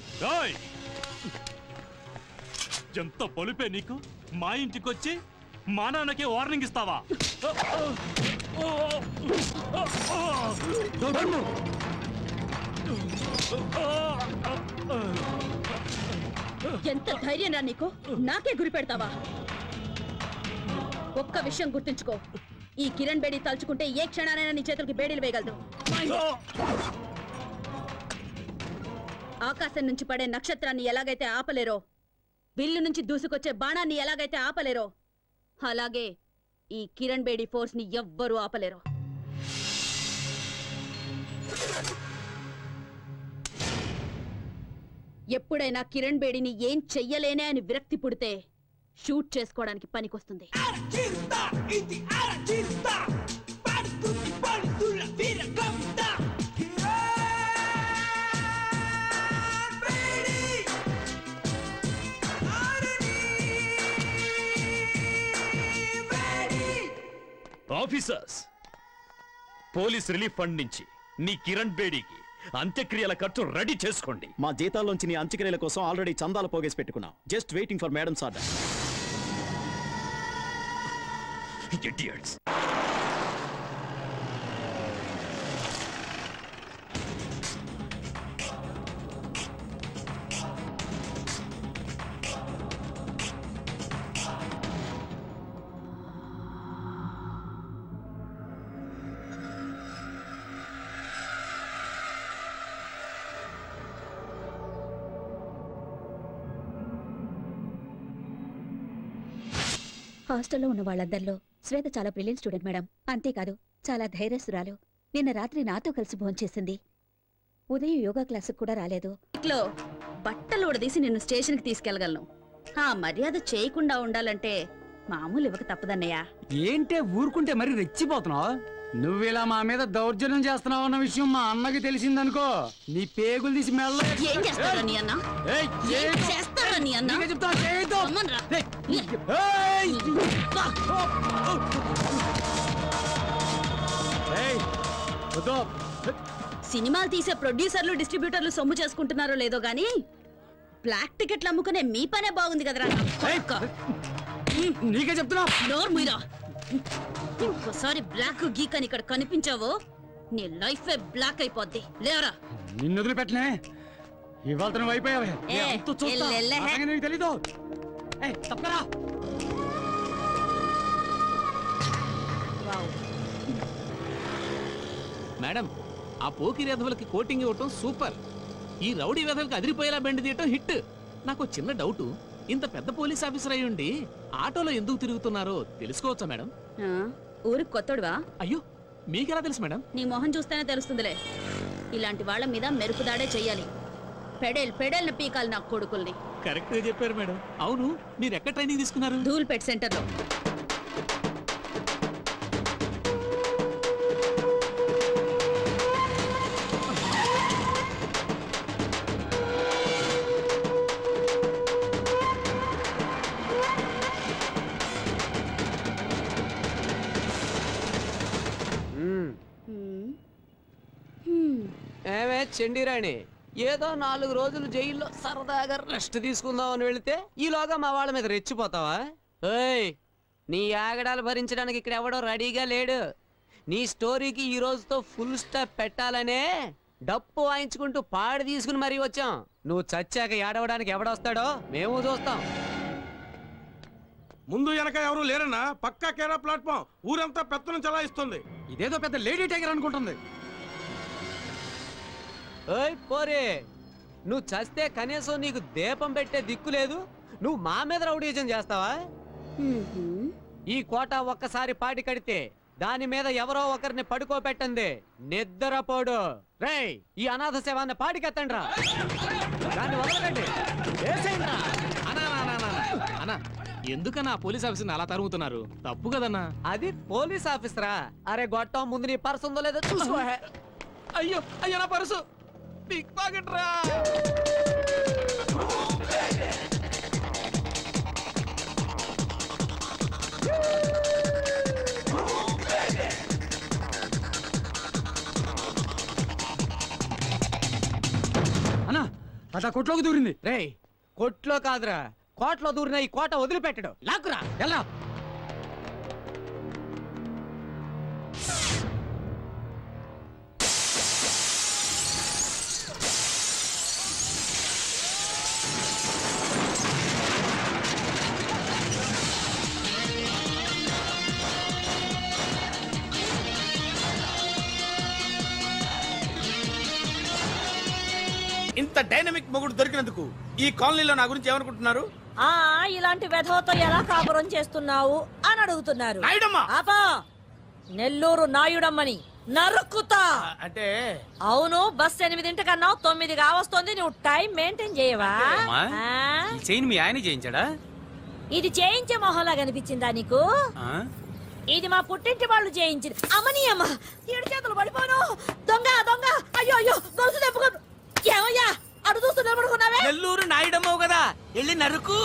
ఎంత పొలిపే నీకు? మా ఇంటికొచ్చి మా నాన్నకే వార్నింగ్ ఇస్తావా? ఎంత ధైర్యం రా నీకు? నాకే గురి పెడతావా? ఒక్క విషయం గుర్తుంచుకో, ఈ కిరణ్ బేడి తలుచుకుంటే ఏ క్షణానైనా నీ చేతులకి బేడీలు వేయగలదు. ఆకాశం నుంచి పడే నక్షత్రాన్ని ఎలాగైతే ఆపలేరో, విల్లు నుంచి దూసుకొచ్చే బాణాన్ని ఎలాగైతే ఆపలేరో, అలాగే ఈ కిరణ్ బేడి ఫోర్స్ ని ఎవ్వరూ ఆపలేరు. ఎప్పుడైనా కిరణ్ బేడిని ఏం చెయ్యలేనే అని విరక్తి పుడితే షూట్ చేసుకోవడానికి పనికొస్తుంది. ఆఫీసర్స్, పోలీస్ రిలీఫ్ ఫండ్ నుంచి నీ కిరణ్ బేడీకి అంత్యక్రియల ఖర్చు రెడీ చేసుకోండి. మా జీతాల్లోంచి నీ అంత్యక్రియల కోసం ఆల్రెడీ చందాలు పోగేసి పెట్టుకున్నాం. Just waiting for madams order. Idiots. హాస్టల్లో ఉన్న వాళ్ళందరిలో శ్వేత చాలా బ్రిలియంట్ స్టూడెంట్ మేడం. అంతేకాదు చాలా ధైర్యస్తురాలు. నిన్న రాత్రి నాతో కలిసి భోంచేసింది. ఉదయం యోగా క్లాసుకు కూడా రాలేదు. ఇట్లో బట్టలు ఉడదీసి నిన్ను స్టేషన్కి తీసుకెళ్లగలను. ఆ మర్యాద చేయకుండా ఉండాలంటే మామూలు ఇవ్వక తప్పదన్నయ్య. ఏంటే ఊరుకుంటే మరి రెచ్చిపోతున్నావు? నువ్వు ఇలా మా మీద దౌర్జన్యం చేస్తున్నావు అన్న విషయం మా అన్నకి తెలిసిందనుకో, నీ పేగులు తీసి మెల్ల. ఏం చేస్తారా నీ అన్న? ఏం చేస్తారా నీ అన్న? అమ్మన్రా. సినిమాలు తీసే ప్రొడ్యూసర్లు డిస్ట్రిబ్యూటర్లు సొమ్ము చేసుకుంటున్నారో లేదో గానీ బ్లాక్ టికెట్లు అమ్ముకునే మీ పనే బాగుంది కదరా. నీకే చెప్తున్నా. నోరు మీరా. ఇంకోసారి బ్లాక్ గీక్ అని ఇక్కడ కనిపించావో నీ లైఫ్ బ్లాక్ అయిపోద్ది. లేవరా. నిన్ను వదిలిపెట్టలే. ఇవాళ నువ్వు అయిపోయావే. నీకు తెలీదు. తప్పరా. మేడం, ఆ పోకిరి వెధవలకి కోటింగ్ ఇవ్వటం సూపర్. ఈ రౌడీ వెధవలకి అదిరిపోయేలా బెండ్ తీయటం హిట్. నాకు చిన్న డౌట్, ఇంత పెద్ద పోలీస్ ఆఫీసర్ అయి ఉండి ఆటోలో ఎందుకు తిరుగుతున్నారో తెలుసుకోవచ్చా మేడం? ఊరికి కొత్తడువా? అయ్యో, మీకెలా తెలుసు మేడం? నీ మొహం చూస్తేనే తెలుస్తుందిలే. ఇలాంటి వాళ్ళ మీద మెరుపుదాడే చెయ్యాలి. పెడేల్ని పీకాలి నా కొడుకుల్ని. కరెక్ట్ గా చెప్పారు మేడం. అవును, మీరు ఎక్కడ ట్రైనింగ్ తీసుకున్నారు? ధూల్పేట్ సెంటర్ లో. ఏమే చెండిరాణి, ఏదో 4 రోజులు జైల్లో సరదాగా రెస్ట్ తీసుకుందాం అని వెళితే ఈలోగా మా వాళ్ళ మీద రెచ్చిపోతావా? ఏయ్, నీ ఆగడాలు భరించడానికి ఇక్కడ ఎవడో రెడీగా లేడు. నీ స్టోరీకి ఈ రోజుతో ఫుల్ స్టాప్ పెట్టాలనే డప్పు వాయించుకుంటూ పాడి తీసుకుని మరీ వచ్చాం. నువ్వు చచ్చాక ఏడవడానికి ఎవడొస్తాడో మేము చూస్తాం. ముందు వెనక ఎవరు లేరన్నా, పక్కా కేరా ప్లాట్ఫామ్. ఊరంతా పెత్తనం చలాయిస్తుంది. ఇదేదో పెద్ద లేడీ టైగర్ అనుకుంటుంది. ఓయ్ పోరే, నువ్వు చస్తే కనీసం నీకు దీపం పెట్టే దిక్కు లేదు. నువ్వు మా మీద రౌడీజం చేస్తావా? ఈ కోట ఒక్కసారి పాటి కడితే దాని మీద ఎవరో ఒకరిని పడుకోబెట్టండి. నిద్రపోడు. రేయ్, ఈ అనాథ శవాన్ని పాటికెత్తండి రా. దాన్ని వదలకండి. అన్నా, ఎందుకన్నా పోలీస్ ఆఫీసర్ని అలా తరుగుతున్నారు? తప్పు కదన్నా. అది పోలీస్ ఆఫీసరా? అరే గొట్టం, ముందు నీ పర్సు ఉందో లేదో చూసుకో. అయ్యో అయ్యో, నా పర్సు పిక్ పాకెట్ రా. అన్నా, అదా కొట్లోకి దూరింది. రేయ్, కొట్లో కాదురా, కోట్లో దూరిన ఈ కోట వదిలిపెట్టడు. లాక్కురా. ఎలా? ఇంత డైనమిక్ మొగుడు దొరికినందుకు ఈ కాలనీలో నా గురించి ఏమనుకుంటున్నారు? ఇలాంటి వెధవతో ఎలా కాపురం చేస్తున్నావు అని అడుగుతున్నారు. నాయుడమ్మా! ఆపా, నెల్లూరు నాయుడమ్మని నరుక్కుతా. అంటే అవును, బస్ 8 కన్నా 9 కావస్తుంది. నువ్వు టైం మెయింటైన్ చేయవా? చైన్ మీ ఆయన చేయించాడా? ఇది చేయించే మొహంలా కనిపించిందా నీకు? ఇది మా పుట్టింటి వాళ్ళు చేయించింది. అమ్మని అమ్మ, 7 చేతులు పడిపోను. దొంగ దొంగ, అయ్యో అయ్యో, గొలుసు తెప్పుకో. ఏమయ్యా అడు చూస్తున్నా పడుకున్నావే? నెల్లూరు నాయుడమ్మవు కదా, వెళ్ళి నరుకు.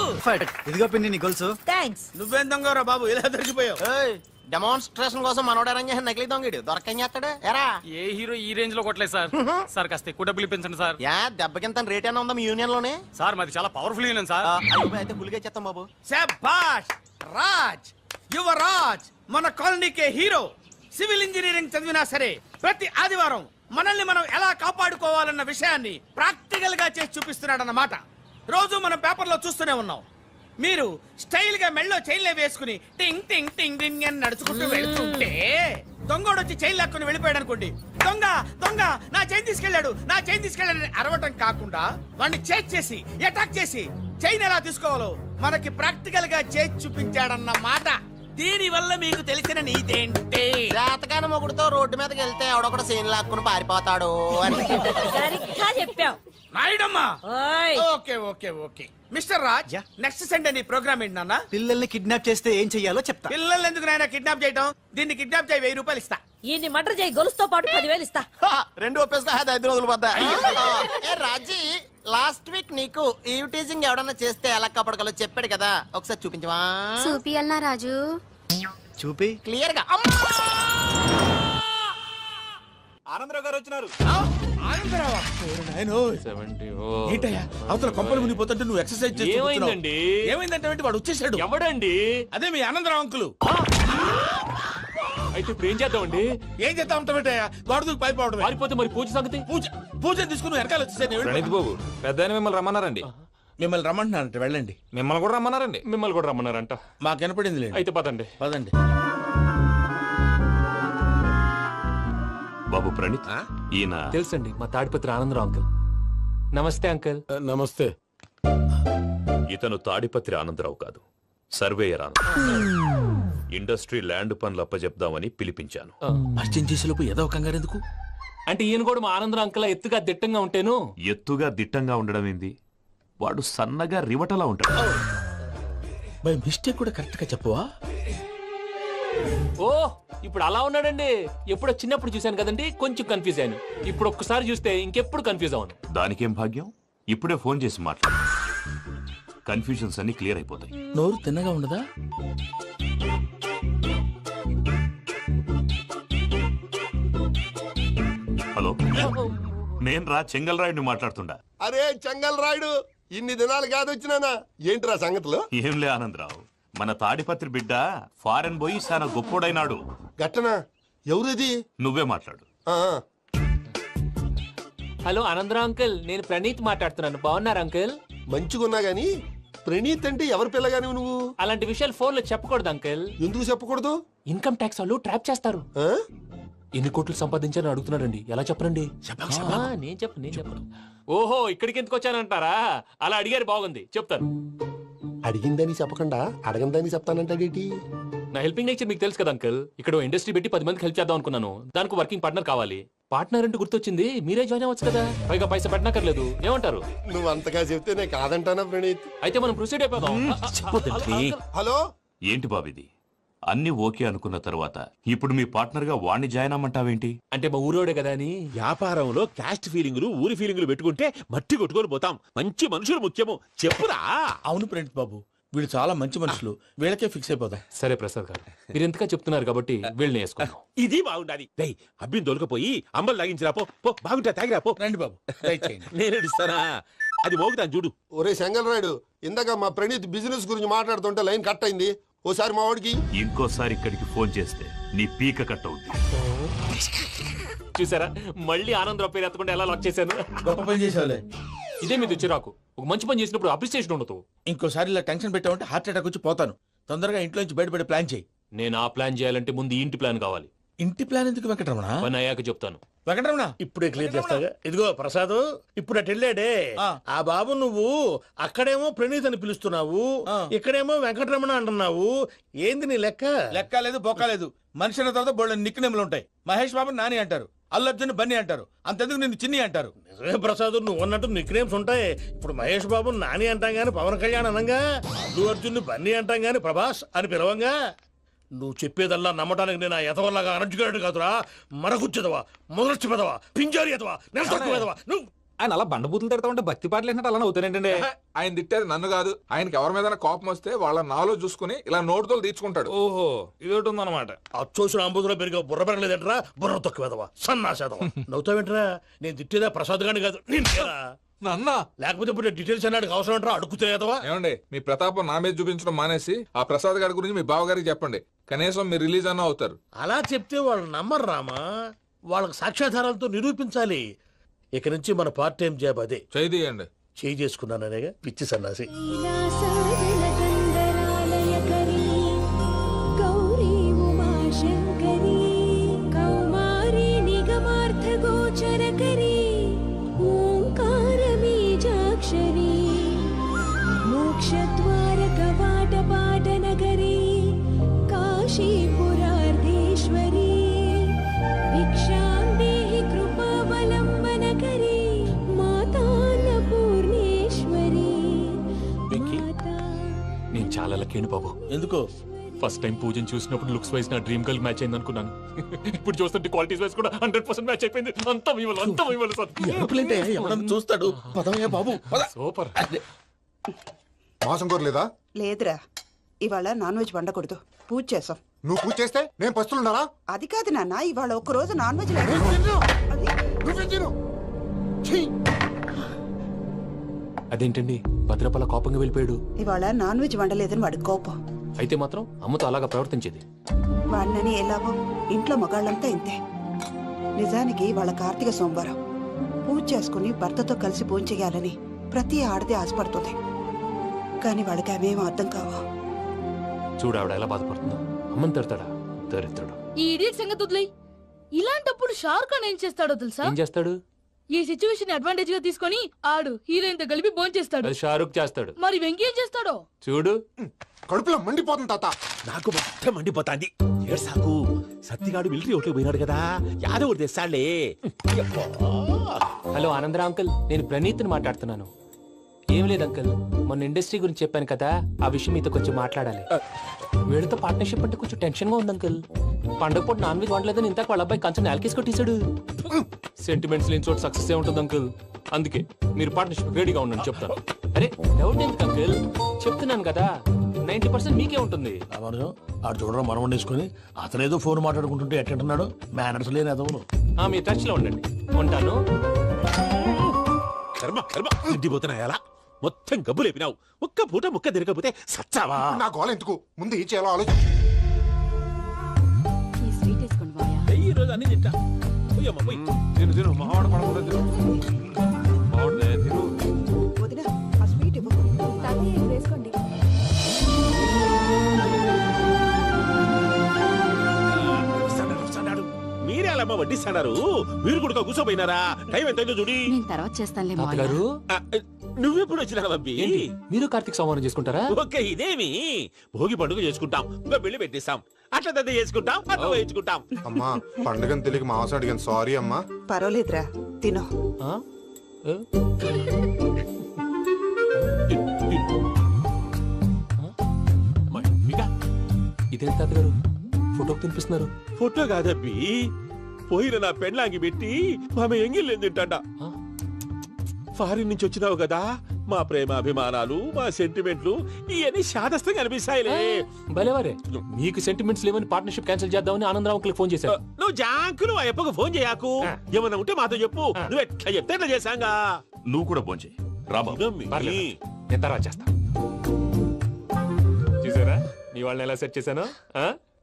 ఇదిగో పిన్ని నీ గొలుసు. థ్యాంక్స్. నువ్వేం దొంగరా బాబు, ఇలా దొరికిపోయావు? డెమాన్స్ట్రేషన్ కోసం మనోడు అరేంజ్ చేసిన నకిలీ దొంగడు దొరకని చేస్తాడు. ఎరా, ఏ హీరో ఈ రేంజ్ లో కొట్టలేదు సార్. సార్ కాస్త ఎక్కువ డబ్బులు ఇప్పించండి సార్. యా దెబ్బకింత రేట్ ఏనా ఉందా మీ యూనియన్ లోనే? సార్ మాది చాలా పవర్ఫుల్ యూనియన్ సార్. అయితే గులిగా చేస్తాం బాబు. శభాష్ రాజ్, యువరాజ్, మన కాలనీకే హీరో. సివిల్ ఇంజనీరింగ్ చదివినా సరే ప్రతి ఆదివారం మనల్ని మనం ఎలా కాపాడుకోవాలన్న విషయాన్ని ప్రాక్టికల్ గా చేసి చూపిస్తున్నాడన్నమాట. రోజు మనం పేపర్లో చూస్తూనే ఉన్నాం. మీరు స్టైల్ గా మెళ్ళో చైన్లే వేసుకుని టింగ్ టింగ్ టింగ్ టింగ్ అని నడుచుకుంటూ వెళ్తుంటే దొంగోడు వచ్చి చైన్ లాక్కుని వెళ్ళిపోయాడు అనుకోండి. దొంగ దొంగ, నా చైన్ తీసుకెళ్లాడు, నా చైన్ తీసుకెళ్లాడని అరవటం కాకుండా వాడిని చేజ్ చేసి అటాక్ చేసి చైన్ ఎలా తీసుకోవాలో మనకి ప్రాక్టికల్ గా చేసి చూపించాడన్న మాట. దీని వల్ల మీకు తెలిసిన నీతేంటే, జాతకాన మొగుడుతో రోడ్డు మీదకి వెళ్తే ఎవడొకడు సీన్ లాక్కుని పారిపోతాడు అని. సరిగ్గా చెప్పావు నాయుడమ్మా. ఓయ్, okay okay okay, mister Raj next Sunday నీ ప్రోగ్రామ్ ఏంటి నాన్న? పిల్లల్ని కిడ్నాప్ చేస్తే ఏం చెయ్యాలో చెప్తా. పిల్లల్ని ఎందుకు నాయన కిడ్నాప్ చేయటం? దీన్ని కిడ్నాప్ చేయి 1000 రూపాయలు ఇస్తా. ఈ మటర్ చేయి గొలుసుతో పాటు 10,000 ఇస్తా. రెండు ఒప్పేస్తా 5 రోజులు పడ్డా. రాజీ లాస్ట్ వీక్ నీకు ఈ టీజింగ్ ఎవడన్నా చేస్తే ఎలా కాపాడగలో చెప్పాడు కదా, ఒకసారి చూపించవా? చూపియల్నా రాజు? చూపి క్లియర్ గా. ఆనందరావు గారు వచ్చినారు. ఆనందరావా? ఏంటయ్యా అవతల కొంపలు మునిగిపోతుంటే నువ్వు ఎక్సర్సైజ్ చేస్తూ ఏమైందండి? ఏమైందంటే వాడు వచ్చేసాడు. ఎవడండి? అదే మీ ఆనందరావు అంకులు. అయితే ఇప్పుడు ఏం చేద్దామండి? ఏం చేస్తా ఉంటావేటయ్యా? గొడవకు పైపోవడం. పారిపోతే మరి పూజ సంగతి? పూజ తీసుకుని నువ్వు వెనకాల వచ్చేసాను. బాబు పెద్ద మిమ్మల్ని రమ్మన్నారండి. మిమ్మల్ని రమ్మంటున్నారంట, వెళ్ళండి. మిమ్మల్ని కూడా రమ్మన్నారండి. మిమ్మల్ని కూడా రమ్మన్నారంట. మాకు వినపడింది లేండి. అయితే పదండి. పదండి. బాబు ప్రణీత్, ఈయన తెలుసండి, మా తాడిపత్రి ఆనందరావు అంకుల్. నమస్తే అంకుల్. నమస్తే. ఇతను తాడిపత్రి ఆనందరావు కాదు, సర్వేయర్ ఆనందరావు. ఇండస్ట్రీ ల్యాండ్ పనులు అప్పచెప్దామని పిలిపించాను. పరిచయం చేసేలోపు ఏదో కంగారు ఎందుకు? అంటే ఈయన కూడా మా ఆనందరావు అంకుల్ ఎత్తుగా దిట్టంగా ఉంటేను. ఎత్తుగా దిట్టంగా ఉండడం ఏంది? వాడు సన్నగా రివటలా ఉంటాడు. బై మిస్టేక్ కూడా కరెక్ట్ గా చెప్పవా? ఓ ఇప్పుడు అలా ఉన్నాడండి. ఎప్పుడో చిన్నప్పుడు చూశాను కదండి, కొంచెం కన్ఫ్యూజ్ అయ్యాను. ఇప్పుడు ఒక్కసారి చూస్తే ఇంకెప్పుడు కన్ఫ్యూజ్ అవ్వను. దానికేం భాగ్యం, ఇప్పుడే ఫోన్ చేసి మాట్లాడు. కన్ఫ్యూజన్స్ అన్ని క్లియర్ అయిపోతాయి. నోరు తిన్నగా ఉండదా? హలో, నేను రా చెంగల్రాయుడిని మాట్లాడుతుండా. అరే చెంగల్ రాయుడు, ఇన్ని దినాలు కాదు వచ్చినానా? ఏంట్రా సంగతులు? ఏంలే ఆనందరావు, మన తాడిపత్రి బిడ్డ ఫారెన్ పోయి చాలా గొప్పోడైనాడు. గట్టనా? ఎవరిది? నువ్వే మాట్లాడు. హలో ఆనందరావు అంకుల్, నేను ప్రణీత్ మాట్లాడుతున్నాను. బాగున్నారు అంకుల్? మంచిగున్నా గాని ప్రణీత్ అంటే ఎవరి పిల్లగాని నువ్వు? అలాంటి విషయాలు ఫోన్ లో చెప్పకూడదు అంకుల్. ఎందుకు చెప్పకూడదు? ఇన్కమ్ ట్యాక్స్ వాళ్ళు ట్రాప్ చేస్తారు. ఆ? ఎన్ని కోట్లు సంపాదించాలని అడుగుతున్నాడండి. ఎలా చెప్పరండి? నేను చెప్పను. ఓహో, ఇక్కడికి ఎందుకు వచ్చానంటారా? అలా అడిగారు, బాగుంది, చెప్తాను. అడిగిందని చెప్పకుండా అడగందని చెప్తానంటాడేటి? నా హెల్పింగ్ నేచర్ మీకు తెలుసు కదా అంకుల్. ఇక్కడ ఇండస్ట్రీ పెట్టి 10 మందికి హెల్ప్ చేద్దాం అనుకున్నాను. దానికి వర్కింగ్ పార్ట్నర్ కావాలి. పార్ట్నర్ అంటే గుర్తొచ్చింది, మీరే జాయిన్ అవ్వచ్చు కదా. పైగా పైసా పెట్టనక్కర్లేదు. ఏమంటారు? నువ్వు అంతగా చెప్తే నేను కాదంటానా ప్రణీత్? అయితే మనం ప్రొసీడ్ అయిపోదాం. హలో, ఏంటి బాబిది? అన్ని ఓకే అనుకున్న తర్వాత ఇప్పుడు మీ పార్ట్నర్ గా వాణ్ణి జాయిన్ అమ్మంటావేంటి? అంటే మా ఊరోడే కదా అని. వ్యాపారంలో క్యాస్ట్ ఫీలింగులు, ఊరి ఫీలింగులు పెట్టుకుంటే మట్టి కొట్టుకొని పోతాం. మంచి మనుషులు ముఖ్యము, చెప్పురా. అవును ప్రణీత్ బాబు, వీళ్ళు చాలా మంచి మనుషులు, వీళ్ళకే ఫిక్స్ అయిపోదాం. సరే ప్రసాద్ గారు, మీరు ఎంతగా చెప్తున్నారు కాబట్టి వీళ్ళని వేసుకుందాం. ఇది బాగుండాలి. అబ్బిని దొలకపోయి అంబలు లాగించిరా పో. బాగుంటా తాగిరా పో. రండి బాబు, దయచేయండి. నేను ఇస్తానా? అది మోగుతాను చూడు. ఒరే చెంగల్ రాయుడు, ఇందాక మా ప్రణీత్ బిజినెస్ గురించి మాట్లాడుతుంటే లైన్ కట్ అయింది. ఓసారి మా వాడికి ఇంకోసారి ఇక్కడికి ఫోన్ చేస్తే నీ పీక కట్ అవుద్ది. చూసారా, మళ్ళీ ఆనందరావు పేరు ఎత్తకుండా ఎలా లాక్ చేశాను. గొప్ప పని చేసేవాళ్ళే. ఇదే మీద చిరాకు. ఒక మంచి పని చేసినప్పుడు అప్రిసియేషన్ ఉండదు. ఇంకోసారి ఇలా టెన్షన్ పెట్టామంటే హార్ట్ అటాక్ వచ్చి పోతాను. తొందరగా ఇంట్లో నుంచి బయటపడే ప్లాన్ చేయి. నేను ఆ ప్లాన్ చేయాలంటే ముందు ఈ ఇంటి ప్లాన్ కావాలి. ఇంటి ప్లాన్ ఎందుకు వెంకటరమణ? పని అయ్యాక చెప్తాను. వెంకటరమణ ఇప్పుడే క్లియర్ చేస్తాగా. ఇదిగో ప్రసాద్, ఇప్పుడు అటు వెళ్ళాడే ఆ బాబు, నువ్వు అక్కడేమో ప్రణీత్ అని పిలుస్తున్నావు, ఇక్కడేమో వెంకటరమణ అంటున్నావు. ఏంది నీ లెక్క? లెక్క లేదు, బొక్క లేదు. మనిషి అన్న తర్వాత బోళ్ళ నిక్నెములు ఉంటాయి. మహేష్ బాబు నాని అంటారు, అల్లు అర్జున్ బన్నీ అంటారు, అంతెందుకు నిన్ను చిన్ని అంటారు. నిజమే ప్రసాద్, నువ్వు అన్నట్టు నిక్ నేమ్స్ ఉంటాయి. ఇప్పుడు మహేష్ బాబు నాని అంటాం గాని పవన్ కళ్యాణ్ అనంగా, అల్లు అర్జున్ బన్నీ అంటాం గాని ప్రభాస్ అని పిలవంగా. నువ్వు చెప్పేదల్లా నమ్మటానికి నేను ఎతవల్లాగా అనర్జుకేటెడ్ కాదురా. మరగుచ్చదవా, మొదలచ్చి పెదవా, పింజారి ఎదవా, నెలసొక్కుదవా నువ్వు. ఆయన అలా బండబూతులు తిడతా ఉంటే భక్తి పాటలు ఏంటంటే అలా అవుతానంటే. ఆయన తిట్టేది నన్ను కాదు, ఆయనకి ఎవరి మీద కోపం వస్తే వాళ్ళ నాలో చూసుకుని ఇలా నోటుతో తీర్చుకుంటాడు. ఓహో, ఇదొకటి ఉందన్నమాట. అచ్చోసిన అంబుధులో పెరిగే బుర్ర పెరగలేదంటరా, బుర్ర తొక్కువేదవా, సన్నాసేదవా. నవ్వుతావేంటరా? నేను తిట్టేదా ప్రసాద్ గాని కాదు, నన్నా. లేకపోతే ఇప్పుడు డీటెయిల్స్ అన్నాడు అవసరం అంటారా? అడుగుతాయేదవా. ఏమండి, మీ ప్రతాపం నా మీద చూపించడం మానేసి ఆ ప్రసాద్ గారి గురించి మీ బావగారికి చెప్పండి. కనీసం మీరు రిలీజ్ అన్న అవుతారు. అలా చెప్తే వాళ్ళు నమ్మరు రామా. వాళ్ళకి సాక్ష్యాధారాలతో నిరూపించాలి. ఇక నుంచి మన పార్ట్ టైం జాబ్ అదే. చేయండి. చేయి చేసుకున్నాననేగా పిచ్చి సన్నాసి. చాలా లక్కీ బాబు. ఎందుకు? ఫస్ట్ టైం పూజను చూసినప్పుడు లుక్స్ వైజ్ నా డ్రీమ్ గర్ల్ మ్యాచ్ అయింది అనుకున్నాను. ఇప్పుడు చూస్తుంటే క్వాలిటీస్ వైజ్ కూడా 100% మ్యాచ్ అయిపోయింది. అంతా ఇవ్వాలి సార్. ఎప్పుడంటే ఎవడన్నా చూస్తాడు. పదవయ్యా బాబు, పద. సూపర్. మాసం కోరలేదా? లేదురా, ఇవాళ నాన్ వెజ్ వండకూడదు. పూజ చేసాం. నువ్వు పూజ చేస్తే నేను పస్తులున్నారా? అది కాదు నాన్న, ఇవాళ ఒక్కరోజు నాన్ వెజ్ లేదు. నువ్వే తిను. అదేంటండి భద్రపల కోపంగా వెళ్ళిపోయాడు? ఇవాళ నాన్ వెజ్ వండలేదని వాడి కోపం. అయితే మాత్రం అమ్మతో అలాగా ప్రవర్తించేది. వాడినని ఎలాగో ఇంట్లో మగాళ్ళంతా ఇంతే. నిజానికి వాళ్ళ కార్తీక సోమవారం పూజ చేసుకుని భర్తతో కలిసి పూజ చేయాలని ప్రతి ఆడది ఆశపడుతుంది. కానీ వాళ్ళకి అవేమో అర్థం కావా. చూడు ఆవిడ ఎలా బాధపడుతుందో. అమ్మని తిడతాడా దరిద్రుడు. ఈ ఇడియట్ సంగతి వదిలేయ్. ఇలాంటప్పుడు షారుఖ్ ఖాన్ ఏం చేస్తాడో తెలుసా? ఏం చేస్తాడు? ఈ సిచ్యువేషన్ అడ్వాంటేజ్ గా తీసుకొని ఆడు హీరోయిన్ తో కలిపి బోన్ చేస్తాడు. అది షారుఖ్ చేస్తాడు. మరి వెంకీ ఏం చేస్తాడో చూడు. కడుపులో మండిపోతుంది తాత. నాకు మొత్తం మండిపోతాంది. ఏడు సాకు సత్తిగాడు మిలిటరీ ఓట్లు పోయినాడు కదా, యాదవ్ తెస్తాడులే. హలో ఆనందరా అంకుల్, నేను ప్రణీత్ని మాట్లాడుతున్నాను. ఏం లేదు అంకుల్, మొన్న ఇండస్ట్రీ గురించి చెప్పాను కదా, ఆ విషయం మీతో కొంచెం మాట్లాడాలి. వీడితో పార్ట్నర్షిప్ అంటే కొంచెం టెన్షన్ గా ఉంది అంకుల్. పండగ పూట నాన్ వెజ్ వండలేదని ఇంతకు వాళ్ళ అబ్బాయి కంచెం నేలకేసి కొట్టేశాడు. సెంటిమెంట్స్ లేని చోట సక్సెస్ ఏ ఉంటుంది అంకుల్. అందుకే మీరు పార్ట్నర్షిప్ రెడీగా ఉండండి చెప్తాను. అరే డౌట్ ఎందుకు అంకుల్, చెప్తున్నాను కదా 90% మీకే ఉంటుంది. ఆడు చూడడం మనం వండేసుకుని అతనేదో ఫోన్ మాట్లాడుకుంటుంటే ఎట్టంటున్నాడు. మేనర్స్ లేని అదవును. మీరు టచ్ లో ఉండండి. ఉంటాను. కర్మ కర్మ తిండిపోతున్నాయా? మొత్తం గబ్బు లేపినావు. ఒక్క పూట ముక్క తిరగకపోతే సచ్చావా? నా గోల ఎందుకు, ముందు ఏం చేయాలో ఆలోచించు. ఈ రోజు అన్ని తింటా. తిను మావాడ పడకుండా తిను. వదినా, ఆ స్వీట్ ఇవ్వు. వేసుకోండి. మీరే అలా వడ్డిస్తాడారు. మీరు కూడా కూర్చోపోయినారా? టైం ఎంతైందో చూడి. తర్వాత చేస్తానులే తాతగారు, నువ్వెప్పుడు వచ్చినా బంబి? మీరు కార్తీక్ సంహారం చేసుకుంటారా? ఓకే, ఇదేమి భోగి పండుగ చేసుకుంటాం, ఇంకా పెళ్లి పెట్టేస్తాం, అట్లా దద్ద చేసుకుంటాం, అట్లా వేయించుకుంటాం. అమ్మా పండుగని తెలియక మాంసం అడిగాను, సారీ అమ్మా. పర్వాలేదురా, తినో. ఇదే తాతగారు ఫోటోకి తినిపిస్తున్నారు. ఫోటో కాదబ్బి, పోయిన నా పెళ్ళాంగి పెట్టి ఆమె ఎంగిల్లేం తింటాడా. ఫారిన్ నుంచి వచ్చినావు కదా, మా ప్రేమ అభిమానాలు, మా సెంటిమెంట్లు ఇవన్నీ శాదస్తంగా అనిపిస్తాయిలే. భలేవారే, మీకు సెంటిమెంట్స్ లేవని పార్ట్నర్షిప్ క్యాన్సిల్ చేద్దామని ఆనందరావు అంకుల్ ఫోన్ చేశారు. నువ్వు జాంకు నువ్వు ఎప్పకు ఫోన్ చేయకు. ఏమన్నా ఉంటే మాతో చెప్పు. నువ్వు ఎట్లా చెప్తే ఎట్లా చేశాంగా. నువ్వు కూడా ఫోన్ చేయి. నేను తర్వాత చేస్తా. చూసారా మీ వాళ్ళని ఎలా సెట్ చేశాను?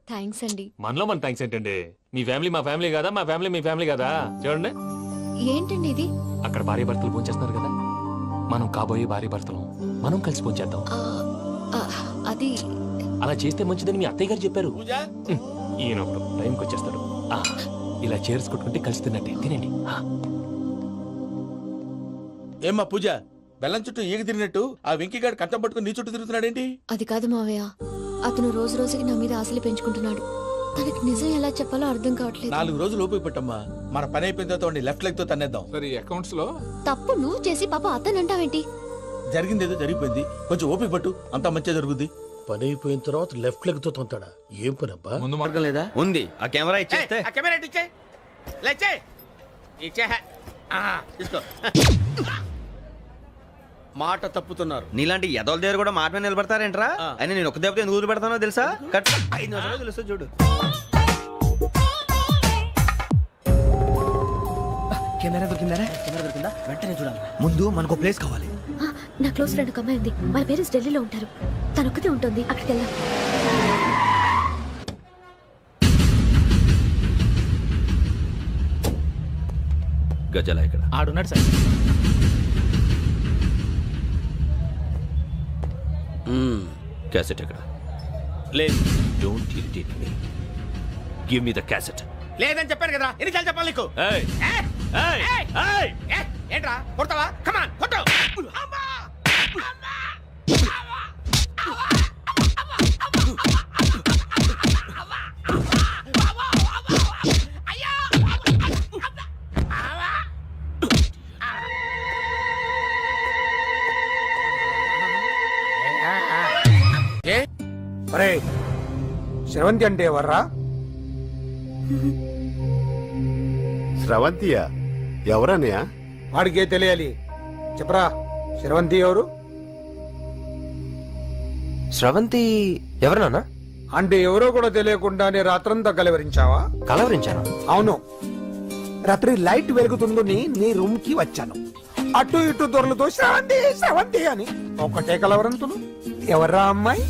థ్యాంక్స్ అండి. మనలో మన థ్యాంక్స్ ఏంటండి? మీ ఫ్యామిలీ మా ఫ్యామిలీ కదా, మా ఫ్యామిలీ మీ ఫ్యామిలీ కదా. చూడండి, ఏంటండి ఇది? అక్కడ భార్య భర్తలు ఫోన్ చేస్తున్నారు కదా, మనం కాబోయే భార్య భర్తలు మనం కలిసి ఫోన్ చేద్దాం. అది అలా చేస్తే మంచిదని మీ అత్తయ్య గారు చెప్పారు. ఈయన ఒకడు టైంకి వచ్చేస్తాడు. ఇలా చేర్స్ కొట్టుకుంటే కలిసి తిన్నట్టే. తినండి. ఏమ్మా పూజ, బెల్లం చుట్టూ ఈగ తిరిగినట్టు ఆ వెంకీగాడు కట్టం పట్టుకుని నీ చుట్టూ తిరుగుతున్నాడేంటి? అది కాదు మావయ్య, అతను రోజు రోజుకి నా మీద ఆశలు పెంచుకుంటున్నాడు. తనకి నిజం ఎలా చెప్పాలో అర్థం కావట్లేదు. 4 రోజులు ఓపిక పట్టమ్మా, మన పని అయిపోయిన తర్వాత లెఫ్ట్ లెగ్ తో తన్నేద్దాం. సరే, అకౌంట్స్ లో తప్పు నువ్వు చేసి పాప అతను అంటావేంటి? జరిగింది ఏదో జరిగిపోయింది, కొంచెం ఓపిక పట్టు, అంతా మంచిగా జరుగుద్ది. పని అయిపోయిన తర్వాత లెఫ్ట్ లెగ్ తో తొంతాడా? ఏం పని అబ్బా? ముందు మార్గం లేదా? ఉంది. ఆ కెమెరా ఇచ్చేస్తే తీసుకో. మాట తప్పుతున్నారు. నీలాంటి ఎదల దగ్గర కూడా మాట మీద నిలబడతారేంట్రా? అని నేను ఒక దెబ్బతో ఎందుకు పెడతానో తెలుసా? కట్ 5 నిమిషాలు తెలుసా చూడు. కెమెరా దొరికిందా? వెంటనే చూడాలి. ముందు మనకు ప్లేస్ కావాలి. నా క్లోజ్ ఫ్రెండ్ ఒక అమ్మాయి ఉంది. వాళ్ళ పేరెంట్స్ ఢిల్లీలో ఉంటారు. తను ఒక్కతే ఉంటుంది. అక్కడికి వెళ్దాం. గజల ఇక్కడ ఆడున్నాడు సార్. క్యాసెట్ ఎక్కడ? లేదు. Don't irritate me. Give me the cassette. లేదని చెప్పాను కదా, ఎన్నిసార్లు చెప్పాలి నీకు? ఏయ్ ఏయ్ ఏయ్ ఏంట్రా కొడతావా? కమాన్ కొట్టు. అరే శ్రవంతి అంటే ఎవర్రా? స్రవంతియా? ఎవరన్నయ్య? వాడికే తెలియాలి. చెప్పరా, శ్రవంతి ఎవరు? స్రవంతి ఎవరు నాన్న? అంటే ఎవరో కూడా తెలియకుండానే రాత్రంతా కలవరించావా? కలవరించాను. అవును, రాత్రి లైట్ వెలుగుతుందని నీ రూమ్ కి వచ్చాను. అటు ఇటు దొరలతో శ్రవంతి శ్రవంతి అని ఒకటే కలవరంతులు. ఎవర్రా అమ్మాయి?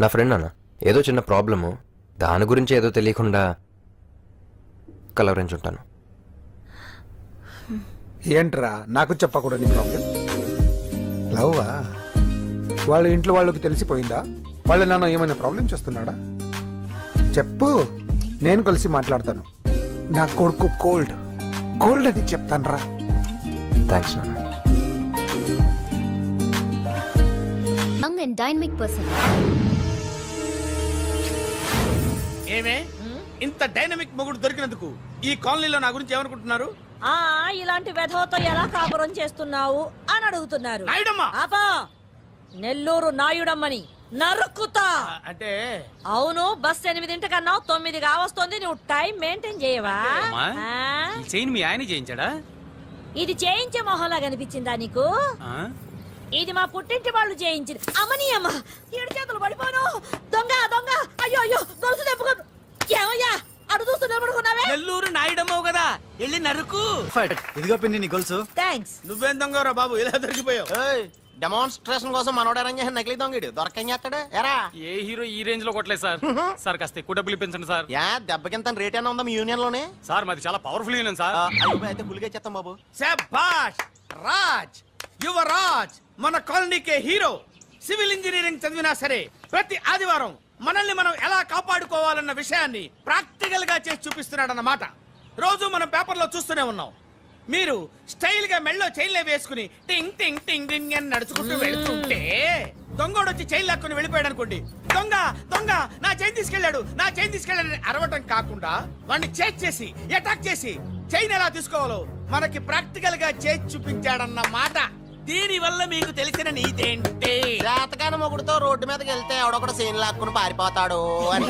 నా ఫ్రెండ్ నాన్న, ఏదో చిన్న ప్రాబ్లము, దాని గురించి ఏదో తెలియకుండా కలవరించుంటాను. ఏంట్రా నాకు చెప్పకూడని ప్రాబ్లం? లవ్వా? వాళ్ళ ఇంట్లో వాళ్ళకి తెలిసిపోయిందా? వాళ్ళ నాన్న ఏమైనా ప్రాబ్లం చేస్తున్నాడా? చెప్పు, నేను కలిసి మాట్లాడతాను. నా కొడుకు కోల్డ్ కోల్డ్ అది చెప్తాను రా. థ్యాంక్స్ నాన్న. Young and dynamic person. ఏమే ఇంత డైనమిక్ మొగుడు దొరికినందుకు ఈ కాలనీలో నా గురించి ఏమనుకుంటున్నారు? ఇలాంటి వెధవతో ఎలా కాపురం చేస్తున్నావు అని అడుగుతున్నారు. నాయుడమ్మా! ఆపా! నెల్లూరు నాయుడమ్మని నరుక్కుతా. అంటే అవును, బస్ 8:00 9 కావస్తుంది. నువ్వు టైం మెయింటైన్ చేయవా? చైన్ మీ ఆయన చేయించాడా? ఇది చేయించే మొహంలా కనిపించిందా నీకు? ఇది మా పుట్టింటి వాళ్ళు చేయించింది. అమ్మని అమ్మ, 7 చేతులు పడిపోను. దొంగ దొంగ! అయ్యో అయ్యో, దొరుకు తెప్పుకోదు. ఏమయ్యా అడు చూస్తూ నిలబడుకున్నావే? నెల్లూరు నాయుడమ్మవు కదా, వెళ్ళి నరుకు. ఇదిగో పిన్ని నీ గొలుసు. థ్యాంక్స్. నువ్వేం దొంగరా బాబు, ఇలా దొరికిపోయావు? డెమాన్స్ట్రేషన్ కోసం మనోడు అరేంజ్ చేసిన నకిలీ దొంగడు దొరకం చేస్తాడు. ఎరా ఏ హీరో ఈ రేంజ్ లో కొట్టలేదు సార్. సార్ కాస్త ఎక్కువ డబ్బులు ఇప్పించండి సార్. యా దెబ్బకింత రేట్ అయినా ఉందా మీ యూనియన్ లోనే? సార్ మాది చాలా పవర్ఫుల్ యూనియన్ సార్. అయితే గులిగా చేస్తాం బాబు. శభాష్ రాజ్, యువరాజ్, మన కాలనీకే హీరో. సివిల్ ఇంజనీరింగ్ చదివినా సరే ప్రతి ఆదివారం మనల్ని మనం ఎలా కాపాడుకోవాలన్న విషయాన్ని ప్రాక్టికల్ గా చేసి చూపిస్తున్నాడన్నమాట. రోజు మనం పేపర్లో చూస్తూనే ఉన్నాం. మీరు స్టైల్ గా మెళ్ళో చైన్లే వేసుకుని టింగ్ టింగ్ టింగ్ టింగ్ అని నడుచుకుంటూ వెళ్తుంటే దొంగోడు వచ్చి చైన్ లాక్కుని వెళ్ళిపోయాడు అనుకోండి. దొంగ దొంగ నా చైన్ తీసుకెళ్లాడు, నా చైన్ తీసుకెళ్లాడని అరవటం కాకుండా వాడిని చేజ్ చేసి అటాక్ చేసి చైన్ ఎలా తీసుకోవాలో మనకి ప్రాక్టికల్ గా చేసి చూపించాడన్న మాట. దీని వల్ల మీకు తెలిసిన నీతేంటి? జాతకాన మొగుడుతో రోడ్డు మీదకి వెళ్తే ఎవడొకడు సీన్ లాక్కుని పారిపోతాడు అని.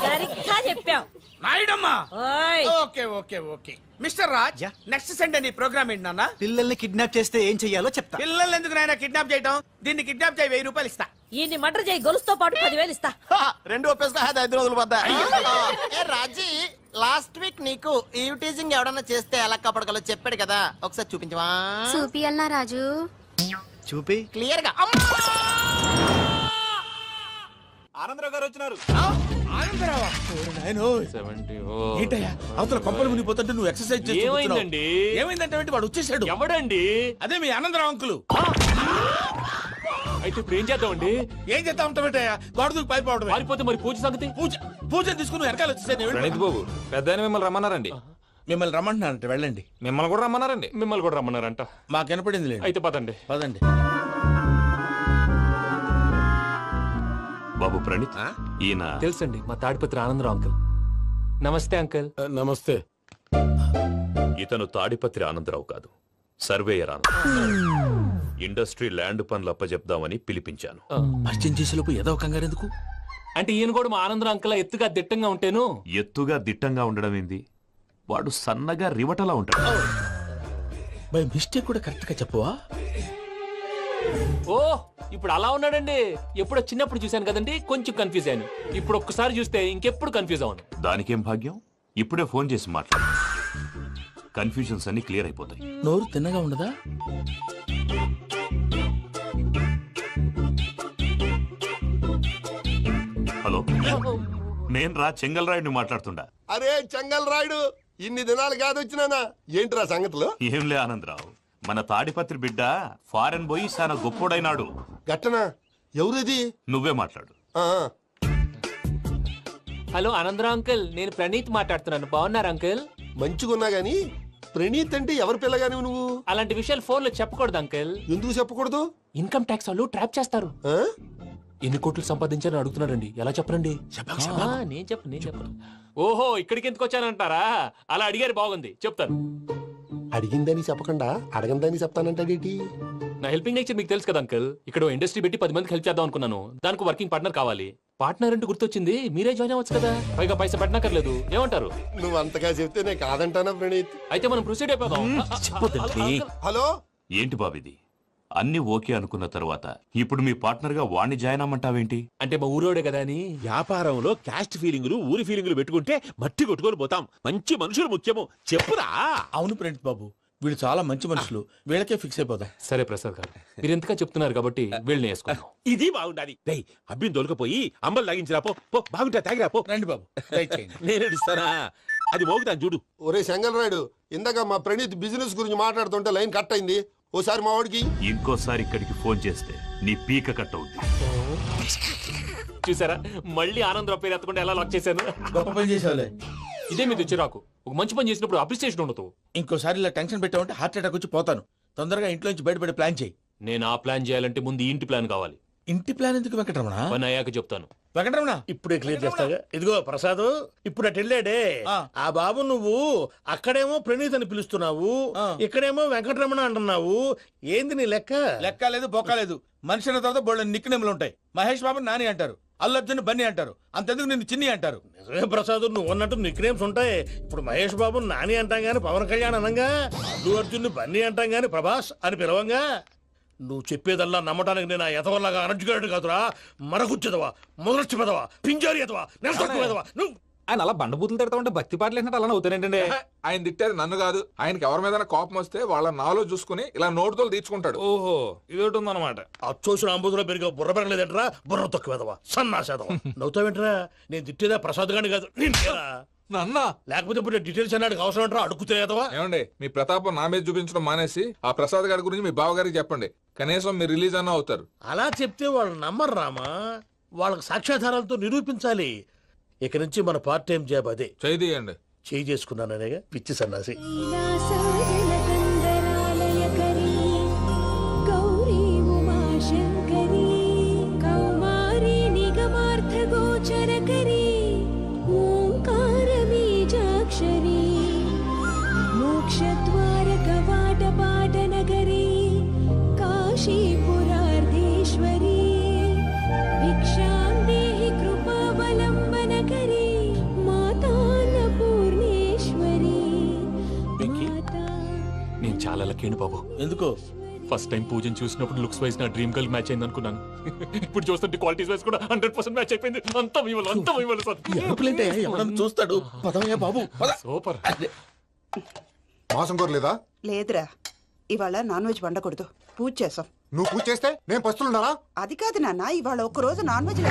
సరిగ్గా చెప్పావు నాయుడమ్మా. ఓయ్. Okay okay okay mister Raj, next Sunday నీ ప్రోగ్రామ్ ఏంటి నాన్న? పిల్లల్ని కిడ్నాప్ చేస్తే ఏం చెయ్యాలో చెప్తా. పిల్లల్ని ఎందుకు నాయన కిడ్నాప్ చేయటం? దీన్ని కిడ్నాప్ చేయి, 1000 రూపాయలు ఇస్తా. ఈయన్ని మర్డర్ చేయి, గొలుసుతో పాటు 10,000 ఇస్తా. రెండు ఒప్పేసుకో, 5 రోజులు పోతా. ఏ రాజీ, లాస్ట్ వీక్ నీకు ఈ టీజింగ్ ఎవడన్నా చేస్తే ఎలా కాపాడగలో చెప్పాడు కదా, ఒకసారి చూపించవా? చూపియల్నా రాజు? చూపి క్లియర్ గా. ఆనందరావు గారు వచ్చినారు. ఆనందరావా? ఏంటయ్యా అవతల కొంపలు మునిగిపోతుంటే నువ్వు ఎక్సర్సైజ్ చేస్తూ ఏమైందండి? ఏమైందంటే వాడు వచ్చేసాడు. ఎవడండి? అదే మీ ఆనందరావు అంకులు. అయితే ఇప్పుడు ఏం చేద్దామండి? ఏం చేస్తా ఉంటావేటయ్యా, గోడ దూకి పైపోవడం. పారిపోతే మరి పూజ సంగతి? పూజ తీసుకుని వెనకాల వచ్చేసాను. బాబు, పెద్ద మిమ్మల్ని రమ్మన్నారండి. మిమ్మల్ని రమ్మంటున్నారంట, వెళ్ళండి. మిమ్మల్ని కూడా రమ్మన్నారండి. మిమ్మల్ని కూడా రమ్మన్నారంట. మాకు వినపడింది లేండి. అయితే పదండి. పదండి. బాబు ప్రణీత్, ఈయన తెలుసండి, మా తాడిపత్రి ఆనందరావు అంకుల్. నమస్తే అంకుల్. నమస్తే. ఇతను తాడిపత్రి ఆనందరావు కాదు, సర్వేయర్ ఆనందరావు. ఇండస్ట్రీ ల్యాండ్ పనులు అప్పచెప్దామని పిలిపించాను. పరిచయం చేసేలోపు ఏదో కంగారు ఎందుకు? అంటే ఈయన కూడా మా ఆనందరావు అంకుల్ ఎత్తుగా దిట్టంగా ఉంటేను. ఎత్తుగా దిట్టంగా ఉండడం ఏంది, వాడు సన్నగా రివటలా ఉంటాడు. బై మిస్టేక్ కూడా కరెక్ట్ గా చెప్పవా? ఓ, ఇప్పుడు అలా ఉన్నాడండి. ఎప్పుడో చిన్నప్పుడు చూశాను కదండి, కొంచెం కన్ఫ్యూజ్ అయ్యాను. ఇప్పుడు ఒక్కసారి చూస్తే ఇంకెప్పుడు కన్ఫ్యూజ్ అవ్వను. దానికేం భాగ్యం, ఇప్పుడే ఫోన్ చేసి మాట్లాడు, కన్ఫ్యూజన్స్ అన్ని క్లియర్ అయిపోతాయి. నోరు తిన్నగా ఉండదా? హలో, నేను రా చెంగల్ రాయుడిని మాట్లాడుతుండా. అరే చెంగల్ రాయుడు, ఇన్ని దినాలు కాదు వచ్చినానా? ఏంట్రా సంగతులు? ఏంలే ఆనందరావు, మన తాడిపత్రి బిడ్డ ఫారెన్ పోయి చాలా గొప్పోడైనాడు. గట్టనా? ఎవరిది? నువ్వే మాట్లాడు. హలో ఆనందరావు అంకుల్, నేను ప్రణీత్ మాట్లాడుతున్నాను. బాగున్నారు అంకుల్? మంచిగున్నా గాని ప్రణీత్ అంటే ఎవరి పిల్లగాని నువ్వు? అలాంటి విషయాలు ఫోన్ లో చెప్పకూడదు అంకుల్. ఎందుకు చెప్పకూడదు? ఇన్కమ్ ట్యాక్స్ వాళ్ళు ట్రాప్ చేస్తారు. ఆ? ఎన్ని కోట్లు సంపాదించాలని అడుగుతున్నాడండి, ఎలా చెప్పరండి? నేను చెప్పను. ఓహో, ఇక్కడికి ఎందుకు వచ్చానంటారా? అలా అడిగారు, బాగుంది, చెప్తాను. అడిగిందని చెప్పకుండా అడగందని చెప్తానంటాడేటి? నా హెల్పింగ్ నేచర్ మీకు తెలుసు కదా అంకల్. ఇక్కడ ఇండస్ట్రీ పెట్టి 10 మందికి హెల్ప్ చేద్దాం అనుకున్నాను. దానికి వర్కింగ్ పార్ట్నర్ కావాలి. పార్ట్నర్ అంటే గుర్తొచ్చింది, మీరే జాయిన్ అవ్వచ్చు కదా. పైగా పైసా పెట్టనక్కర్లేదు. ఏమంటారు? నువ్వు అంతగా చెప్తే నేను కాదంటానా ప్రణీత్? అయితే మనం ప్రొసీడ్ అయిపోదాం. హలో, ఏంటి బాబిది? అన్ని ఓకే అనుకున్న తర్వాత ఇప్పుడు మీ పార్ట్నర్ గా వాణ్ణి జాయిన్ అమ్మంటావేంటి? అంటే మా ఊరోడే కదా అని. వ్యాపారంలో క్యాస్ట్ ఫీలింగులు ఊరి ఫీలింగులు పెట్టుకుంటే మట్టి కొట్టుకొని పోతాం. మంచి మనుషులు ముఖ్యము, చెప్పురా. అవును ప్రణీత్ బాబు, వీళ్ళు చాలా మంచి మనుషులు, వీళ్ళకే ఫిక్స్ అయిపోదాం. సరే ప్రసాద్ గారు, మీరు ఎంతగా చెప్తున్నారు కాబట్టి వీళ్ళని వేసుకుందాం. ఇది బాగుండాలి. డై అబ్బిని దొలకపోయి అంబలు లాగించిరా పో. పో బాగుంటా తాగిరా పో. రండి బాబు, దయచేయండి. నేను ఇస్తానా? అది మోగుతాను చూడు. ఒరే చెంగల్ రాయుడు, ఇందాక మా ప్రణీత్ బిజినెస్ గురించి మాట్లాడుతుంటే లైన్ కట్ అయింది. ఓసారి మా వాడికి ఇంకోసారి ఇక్కడికి ఫోన్ చేస్తే నీ పీక కట్ అవుద్ది. చూసారా, మళ్ళీ ఆనందరావు పేరు ఎత్తకుండా ఎలా లాక్ చేశాను. గొప్ప పని చేసేవాళ్ళే. ఇదే మీద చిరాకు. ఒక మంచి పని చేసినప్పుడు అప్రిసియేషన్ ఉండదు. ఇంకోసారి ఇలా టెన్షన్ పెట్టామంటే హార్ట్ అటాక్ వచ్చి పోతాను. తొందరగా ఇంట్లో నుంచి బయటపడే ప్లాన్ చేయి. నేను ఆ ప్లాన్ చేయాలంటే ముందు ఈ ఇంటి ప్లాన్ కావాలి. ఇంటి ప్లాన్ ఎందుకు వెంకటరమణ? పని అయ్యాక చెప్తాను. వెంకటరమణ ఇప్పుడే క్లియర్ చేస్తాగా. ఇదిగో ప్రసాద్, ఇప్పుడు అటు వెళ్ళాడే ఆ బాబు, నువ్వు అక్కడేమో ప్రణీత్ అని పిలుస్తున్నావు, ఇక్కడేమో వెంకటరమణ అంటున్నావు. ఏంది నీ లెక్క? లెక్క లేదు, బొక్క లేదు. మనిషి అన్న తర్వాత బోళ్ళ నిక్నెములు ఉంటాయి. మహేష్ బాబు నాని అంటారు, అల్లు అర్జున్ బన్నీ అంటారు, అంతెందుకు నిన్ను చిన్ని అంటారు. నిజమే ప్రసాద్, నువ్వు అన్నట్టు నిక్నేమ్స్ ఉంటాయి. ఇప్పుడు మహేష్ బాబు నాని అంటాం గాని పవన్ కళ్యాణ్ అనంగా, అల్లు అర్జున్ బన్నీ అంటాం గాని ప్రభాస్ అని పిలవంగా. నువ్వు చెప్పేదల్లా నమ్మటానికి నేను ఎతవల్లాగా అనర్జుకేటెడ్ కాదురా. మరగుచ్చదవా, మొదలచ్చి పెదవా, పింజారి ఎదవా, నెలసొక్కు పెదవా. నువ్వు ఆయన అలా బండబూతులు తిడతా ఉంటే భక్తి పాటలు ఏంటంటే అలా అవుతానంటే. ఆయన తిట్టేది నన్ను కాదు, ఆయనకి ఎవరి మీద కోపం వస్తే వాళ్ళ నాలో చూసుకుని ఇలా నోటుతో తీర్చుకుంటాడు. ఓహో, ఇదొకటి ఉందన్నమాట. అచ్చోసిన అంబుధులో పెరిగే బుర్ర పెరగలేదంటరా, బుర్ర తొక్కు వెదవా, సన్నాసేదవా. నవ్వుతావేంటరా? నేను తిట్టేదా ప్రసాద్ గాని కాదు, నన్నా. లేకపోతే ఇప్పుడు డీటెయిల్స్ అన్నాడు అవసరం అంటారా? అడుగుతాయేదవా. ఏమండి, మీ ప్రతాపం నా మీద చూపించడం మానేసి ఆ ప్రసాద్ గారి గురించి మీ బావగారికి చెప్పండి. కనీసం మీరు రిలీజ్ అన్న అవుతారు. అలా చెప్తే వాళ్ళు నమ్మరు రామా. వాళ్ళకి సాక్ష్యాధారాలతో నిరూపించాలి. ఇక నుంచి మన పార్ట్ టైం జాబ్ అదే. చేయండి. చేయి చేసుకున్నాననేగా పిచ్చి సన్నాసి. నేను చాలా లక్కీని బాబు. ఎందుకు? ఫస్ట్ టైం పూజను చూసినప్పుడు లుక్స్ వైజ్ నా డ్రీమ్ గర్ల్ మ్యాచ్ అయింది అనుకున్నాను. ఇప్పుడు చూస్తుంటే క్వాలిటీస్ వైజ్ కూడా 100% మ్యాచ్ అయిపోయింది. అంతా ఇవ్వాలి సార్. చూస్తాడు. పదవయ్యా బాబు, సూపర్. మాసం కోరలేదా? లేదురా, ఇవాళ నాన్ వెజ్ వండకూడదు. పూజ చేసాం. నువ్వు పూజ చేస్తే నేను పస్తులున్నారా? అది కాదు నాన్న, ఇవాళ ఒక్కరోజు నాన్ వెజ్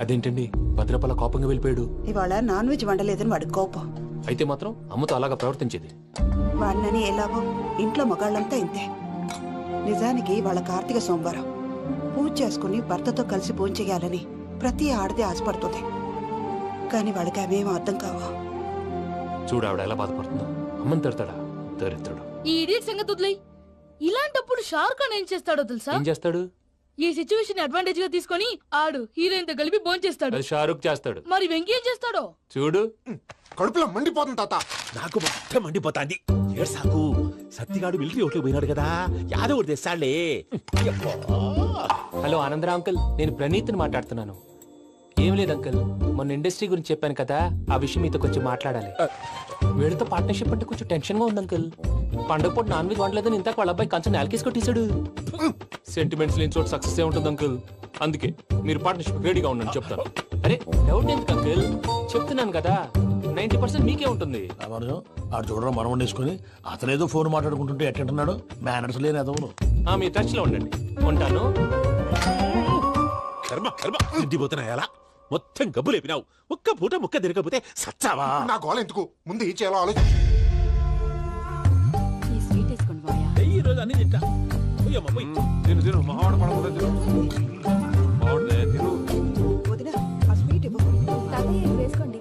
అదేంటండి, భద్రపల కోపంగా వెళ్ళిపోయాడు. ఇవాళ నాన్ వెజ్ వండలేదని వాడి కోపం. అయితే మాత్రం అమ్మతో అలాగా ప్రవర్తించేది. వాడినని ఎలాగో ఇంట్లో మగాళ్ళంతా ఇంతే. నిజానికి వాళ్ళ కార్తీక సోమవారం పూజ చేసుకుని భర్తతో కలిసి భోంచేయాలని ప్రతి ఆడది ఆశపడుతుంది. కానీ వాడికి అవేం అర్థం కావా. చూడు ఆవిడ ఎలా బాధపడుతుందో. అమ్మని తిడతాడా దరిద్రుడు. ఈ ఇడియట్ సంగతి వదిలేయ్. ఇలాంటప్పుడు షారుఖ్ ఖాన్ ఏం చేస్తాడో తెలుసా? ఏం చేస్తాడు? ఈ సిచ్యువేషన్ అడ్వాంటేజ్ గా తీసుకొని ఆడు హీరోయిన్ తో కలిపి భోంచేస్తాడు. అది షారుఖ్ చేస్తాడు. మరి వెంకీ ఏం చేస్తాడో చూడు. కడుపులో మండిపోతుంది తాత. నాకు మొత్తం మండిపోతాంది. సాకు సత్తిగాడు మిలిటరీ ఓట్లు పోయినాడు కదా, యాదవ్ తెస్తాడులే. హలో ఆనందరా అంకుల్, నేను ప్రణీత్ని మాట్లాడుతున్నాను. ఏం లేదు అంకుల్, మొన్న ఇండస్ట్రీ గురించి చెప్పాను కదా, ఆ విషయం మీతో కొంచెం మాట్లాడాలి. వీళ్ళతో పార్ట్నర్షిప్ అంటే కొంచెం టెన్షన్ గా ఉంది అంకుల్. పండుగ పూట నాన్ వెజ్ వండలేదని ఇంతకు వాళ్ళ అబ్బాయి కంచెం నేలకేసి కొట్టేశాడు. సెంటిమెంట్స్ లేని చోట సక్సెస్ ఏ ఉంటుంది అంకుల్. అందుకే మీరు పార్ట్నర్షిప్ రెడీగా ఉండండి చెప్తాను. అరే డౌట్ ఎందుకు అంకుల్, చెప్తున్నాను కదా 90% మీకే ఉంటుంది. ఆడు చూడడం మనం వండేసుకుని అతనేదో ఫోన్ మాట్లాడుకుంటుంటే ఎట్టంటున్నాడు. మేనర్స్ లేని అదవును. మీ టచ్ లో ఉండండి. ఉంటాను. తిండిపోతున్నాయా? మొత్తం గబ్బు లేపినావు. ఒక్క పూట ముక్క తిరగకపోతే సచ్చావా? నా గోల ఎందుకు, ముందు ఈ చేయాలో ఆలోచించు. ఈ రోజు అన్ని తింటా. వదినా, ఆ స్వీట్ ఇవ్వు. వేసుకోండి.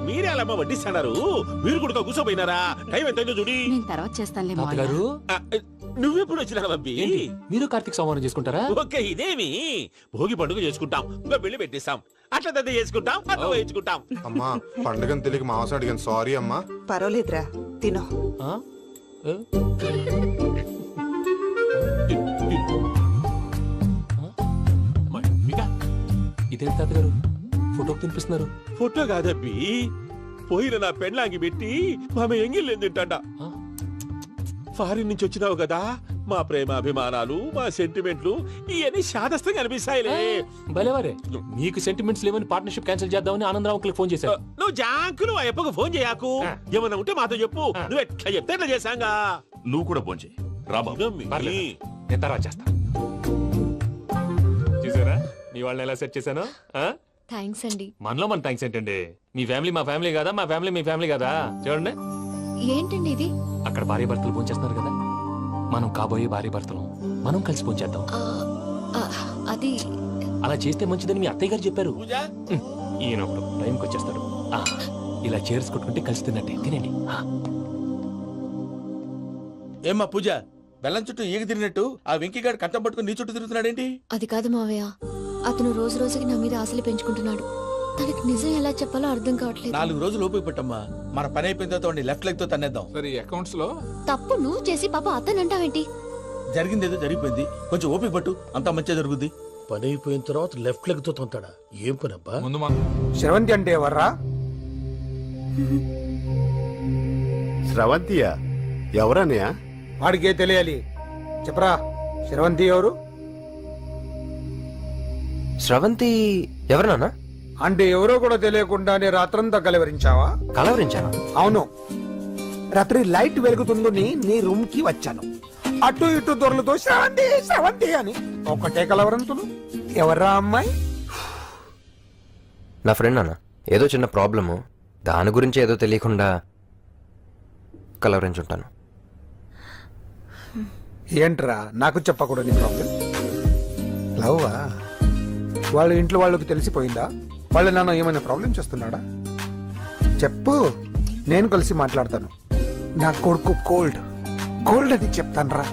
మీరే అలా వడ్డిస్తున్నారు. మీరు కూడా కూర్చోపోయినారా? టైం ఎంత చూడి. తర్వాత చేస్తానులే. తాతగారు నువ్వెప్పుడు వచ్చినా బంబి ఏంటి మీరు కార్తీక్ సంహారం చేసుకుంటారా? ఓకే ఇదేమి భోగి పండుగ చేసుకుంటాం ఇంకా పెళ్లి పెట్టేస్తాం అట్లా దద్ద చేసుకుంటాం అట్లా వేయించుకుంటాం. అమ్మా పండుగని తెలియక మాంసం అడిగాను సారీ అమ్మా. పర్వాలేదురా తినో. ఆ? ఏ? ఇదేంటి తాతగారు ఫోటోకి తినిపిస్తున్నారు? ఫోటో కాదబ్బి పోయిన నా పెళ్ళాంగి పెట్టి ఆమె ఎంగిల్లేం తింటాడ. ఫారిన్ నుంచి వచ్చినావు కదా మా ప్రేమ అభిమానాలు మా సెంటిమెంట్లు ఇవన్నీ శాదస్తంగా అనిపిస్తాయిలే. భలేవారే మీకు సెంటిమెంట్స్ లేవని పార్ట్నర్షిప్ క్యాన్సిల్ చేద్దామని ఆనందరావు అంకుల్ ఫోన్ చేశారు. నువ్వు జాంకులు ఆ ఎప్పకు ఫోన్ చేయకు. ఏమన్నా ఉంటే మాతో చెప్పు. నువ్వు ఎట్లా చెప్తే ఎట్లా చేశాంగా. నువ్వు కూడా ఫోన్ చేయి రాబాబు. పర్లేదు. నేను తర్వాత చేస్తా. చూసారా మీ వాళ్ళని ఎలా సెట్ చేశాను? థ్యాంక్స్ అండి. మనలో మన థ్యాంక్స్ ఏంటండి? మీ ఫ్యామిలీ మా ఫ్యామిలీ కదా, మా ఫ్యామిలీ మీ ఫ్యామిలీ కదా. చూడండి ఏంటండి ఇది? అక్కడ భార్య భర్తలు ఫోన్ చేస్తున్నారు కదా, మనం కాబోయే భార్య భర్తలు మనం కలిసి ఫోన్ చేద్దాం. అది అలా చేస్తే మంచిదని మీ అత్తయ్య గారు చెప్పారు. ఈయన ఒకడు టైంకి వచ్చేస్తాడు. ఇలా చేర్స్ కొట్టుకుంటే కలిసి తిన్నట్టే. తినండి. ఏమ్మా పూజ బెల్లం చుట్టూ ఈగ తిరిగినట్టు ఆ వెంకీగాడు కట్టం పట్టుకుని నీ చుట్టూ తిరుగుతున్నాడేంటి? అది కాదు మావయ్య, అతను రోజు రోజుకి నా మీద ఆశలు పెంచుకుంటున్నాడు. తనకి నిజం ఎలా చెప్పాలో అర్థం కావట్లేదు. 4 రోజులు ఓపిక పట్టమ్మా. మన పని అయిపోయిన తర్వాత లెఫ్ట్ లెగ్ తో తన్నేద్దాం. సరే అకౌంట్స్ లో తప్పు నువ్వు చేసి పాప అతను అంటావేంటి? జరిగింది ఏదో జరిగిపోయింది, కొంచెం ఓపిక పట్టు, అంతా మంచిగా జరుగుద్ది. పని అయిపోయిన తర్వాత లెఫ్ట్ లెగ్ తో తొంతాడా? ఏం పని అబ్బా? ముందు శ్రవంతి అంటే ఎవర్రా? స్రవంతియా? ఎవరన్నయ్యా? వాడికే తెలియాలి. చెప్పరా శ్రవంతి ఎవరు? స్రవంతి ఎవరన్నా? అంటే ఎవరో కూడా తెలియకుండానే రాత్రంతా కలవరించావా? కలవరించాను. అవును, రాత్రి లైట్ వెలుగుతుందని నీ రూమ్ కి వచ్చాను. అటు ఇటు దొరలతో శ్రవంతి శ్రవంతి అని ఒకటే కలవరంతులు. ఎవర్రా అమ్మాయి? నా ఫ్రెండ్ అన్న, ఏదో చిన్న ప్రాబ్లము, దాని గురించి ఏదో తెలియకుండా కలవరించుంటాను. ఏంట్రా నాకు చెప్పకూడదు నీ ప్రాబ్లం? లవ్వా? వాళ్ళ ఇంట్లో వాళ్ళకి తెలిసిపోయిందా? వాళ్ళ నాన్న ఏమైనా ప్రాబ్లం చేస్తున్నాడా? చెప్పు, నేను కలిసి మాట్లాడతాను. నా కొడుకు కోల్డ్ కోల్డ్ అని చెప్తాను రా.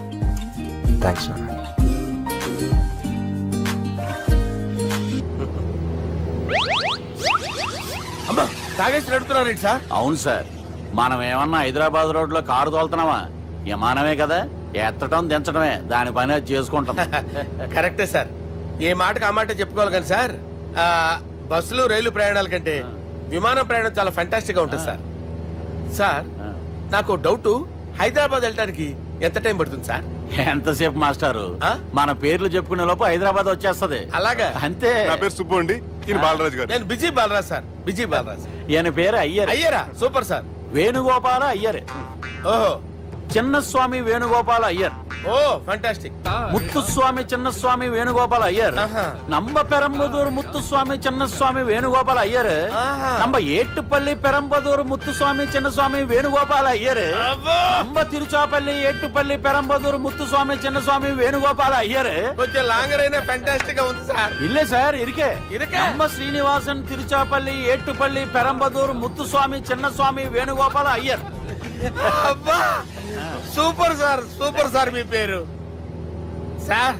థ్యాంక్స్ నాన్న. అమ్మా తాగేసి నడుతున్నారేంటి సార్? అవును సార్, మనం ఏమన్నా హైదరాబాద్ రోడ్ లో కారు తోలుతున్నావా? విమానమే కదా, ఎత్తడం దించడమే, దాని పని అది చేసుకుంటాం. కరెక్టే సార్, ఏ మాటకు ఆ మాట చెప్పుకోవాలి కానీ సార్, బస్సులు రైలు ప్రయాణాల కంటే విమానం ప్రయాణం చాలా ఫంటాస్టిక్ గా ఉంటుంది సార్. సార్ నాకు డౌట్, హైదరాబాద్ వెళ్ళడానికి ఎంత టైం పడుతుంది సార్? ఎంతసేపు మాస్టారు, మన పేర్లు చెప్పుకునే లోపు హైదరాబాద్ వచ్చేస్తది. అలాగా? అంతే. నా పేరు సుబ్బు అండి, ఈయన బాలరాజు గారు. నేను busy Balaraj sir, busy Balaraj. ఈయన పేరు అయ్యర్. అయ్యరా? Super sir. వేణుగోపాల అయ్యర్. ఓహో. చిన్నస్వామి వేణుగోపాల అయ్యర్. Oh fantastic. ముత్తుస్వామి చిన్నస్వామి వేణుగోపాల అయ్యర్. நம்ம பெரம்பதூர் முத்துசுவாமி சின்னசுவாமி வேணுகோபால் ஐயர். நம்ம ஏட்டுப்பள்ளி பெரம்பதூர் முத்துசுவாமி சின்னசுவாமி வேணுகோபால் ஐயர். நம்ம திருச்சாப்பள்ளி ஏட்டுப்பள்ளி பெரம்பதூர் முத்துசுவாமி சின்னசுவாமி வேணுகோபால் ஐயர். కొంచెం లాంగర్ అయినా ఫంటాస్టిక్ గా ఉంది సార్. இல்ல சார் இருக்கே. நம்ம ஸ்ரீனிவாசன் திருச்சாப்பள்ளி ஏட்டுப்பள்ளி பெரம்பதூர் முத்துசுவாமி சின்னசுவாమి వేణుగోపాల అయ్యర్. అబ్బా సూపర్ సార్, సూపర్ సార్. మీ పేరు సార్,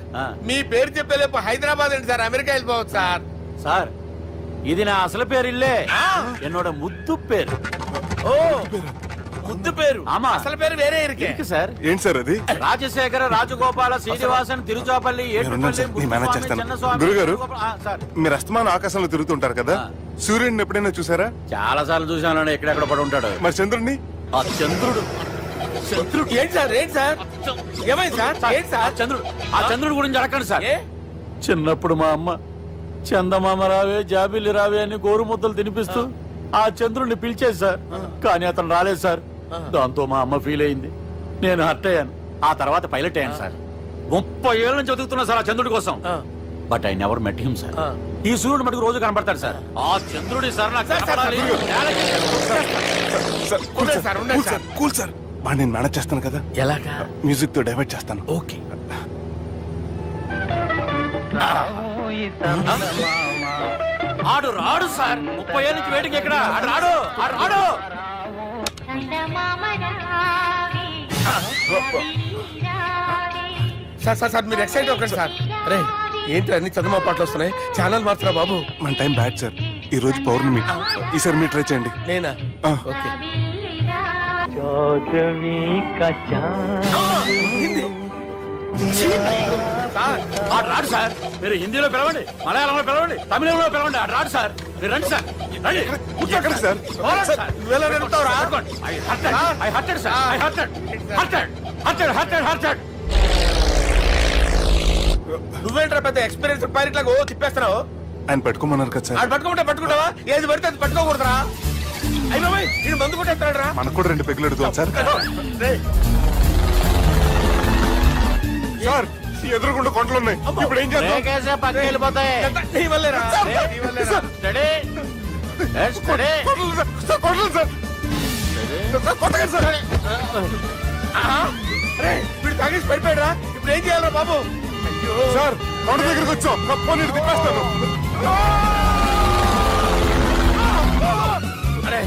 మీ పేరు చెప్పేలేపు హైదరాబాద్ అండి సార్, అమెరికా వెళ్ళిపోవచ్చు సార్. సార్ ఇది నా అసలు పేరు ఇల్లే, என்னோட ముద్దు పేరు. ఓ ముద్దు పేరు? ఆమా. అసలు పేరు వేరే ఇరికే సార్. ఏంటి సార్ అది? రాజశేఖర రాజగోపాల శ్రీనివాసన్ తిరుచాపల్లి గురుగారు, మీరు అస్తమానం ఆకాశంలో తిరుగుతుంటారు కదా, సూర్యుడిని ఎప్పుడైనా చూసారా? చాలా సార్లు చూసాను, ఎక్కడెక్కడ పడి ఉంటాడు. మరి చంద్రుడిని? ఆ చంద్రుడు. చంద్రుడు ఏంటి సార్? ఏంటి సార్? ఏమైంది సార్? ఏంటి సార్? చంద్రుడు. ఆ చంద్రుడు గురించి అడగండి సార్. చిన్నప్పుడు మా అమ్మ చందమామ రావే జాబిల్లి రావే అని గోరు ముద్దలు తినిపిస్తూ ఆ చంద్రుడిని పిలిచేది సార్, కానీ అతను రాలేదు సార్. దాంతో మా అమ్మ ఫీల్ అయింది, నేను హర్ట్ అయ్యాను. ఆ తర్వాత పైలట్ అయ్యాను సార్. 30 ఏళ్ళ నుంచి చదువుతున్నా సార్ ఆ చంద్రుడి కోసం. But I never met him sir. ఈ సూర్యుడు మటుకు రోజు కనబడతాడు సార్. ఆ చంద్రుడి సార్ నాకు కనపడాలి. కూల్ సార్, బాగా నేను మేనేజ్ చేస్తాను కదా. ఎలాగా? మ్యూజిక్ తో డైవర్ట్ చేస్తాను. ఓకే. ఆడు రాడు సార్, 30 ఏళ్ళ నుంచి వేటికి ఎక్కడ ఆడు రాడు. ఆడు రాడు. సార్ సార్ సార్ మీరు ఎక్సైట్ అవ్వకండి సార్. అరే ఏంటి అన్ని చదువు పాటలు వస్తున్నాయి, ఛానల్ మార్చరా బాబు. మన టైం బ్యాడ్ సార్. ఈ రోజు పౌర్ణమి, ఈసారి మీరు ట్రై చేయండి. నేనా? ఓకే. రాడు సార్. మీరు హిందీలో పిలవండి, మలయాళంలో పిలవండి, తమిళంలో పిలవండి. రాడు సార్. మీరు రండి సార్. రండి. కూర్చోకండి సార్. నువ్వెలా నిలుపుతావురా? నువ్వేంట్రా పెద్ద ఎక్స్పీరియన్స్ పైరెట్ లాగా ఓ తిప్పేస్తున్నావు? ఆయన పెట్టుకోమన్నారు కదా సార్. ఆడు పట్టుకుంటే పట్టుకుంటావా? ఏది పడితే అది పట్టుకోకూడదురా. అయ్యి బాబాయ్ ఇది మందు కొట్టేస్తాడు రా. మనకు కూడా 2 పెగ్గులు అడుగుతాం సార్. సార్ ఎదురుగుండా కొండలు ఉన్నాయి, ఇప్పుడు ఏం చేద్దాం? పక్కకి వెళ్ళిపోతాయి. నీ వల్లేరా? వీడు తాగేసి పడిపోయాడురా. ఇప్పుడు ఏం చేయాలరా బాబు? సార్ కొండ దగ్గరికి వచ్చాం, కప్పని తిప్పేస్తాను. అరే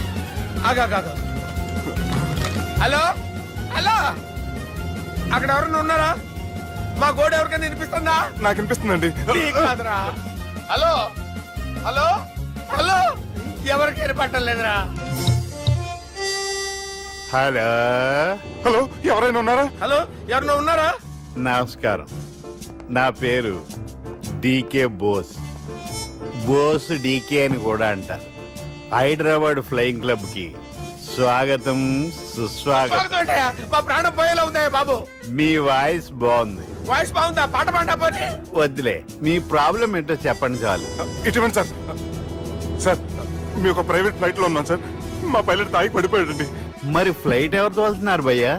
ఆగా. హలో హలో, అక్కడ ఎవరన్నా ఉన్నారా? మా గోడ ఎవరికైనా వినిపిస్తుందా? నాకు అనిపిస్తుందండి. నీకు కాదురా. హలో హలో హలో, ఎవరికి వినపట్టలేదురా. హలో హలో, ఎవరైనా ఉన్నారా? హలో ఎవరన్నా ఉన్నారా? నమస్కారం, నా పేరు డీకే బోస్. బోస్ డీకే అని కూడా అంటారు. హైదరాబాద్ ఫ్లయింగ్ క్లబ్ కి స్వాగతం సుస్వాగతం. మా ప్రాణం పోయేలా ఉందా బాబు? మీ వాయిస్ బాగుంది. వాయిస్ బాగుందా? పాట పాడా పోనీ. వద్దులే, మీ ప్రాబ్లం ఏంటో చెప్పండి చాలు. ఇటువంటి సార్, సార్ మీ ఒక ప్రైవేట్ ఫ్లైట్ లో ఉన్నాను సార్. మా పైలట్ తాగి పడిపోయాడండి. మరి ఫ్లైట్ ఎవరు తోలుతున్నారు భయ్యా?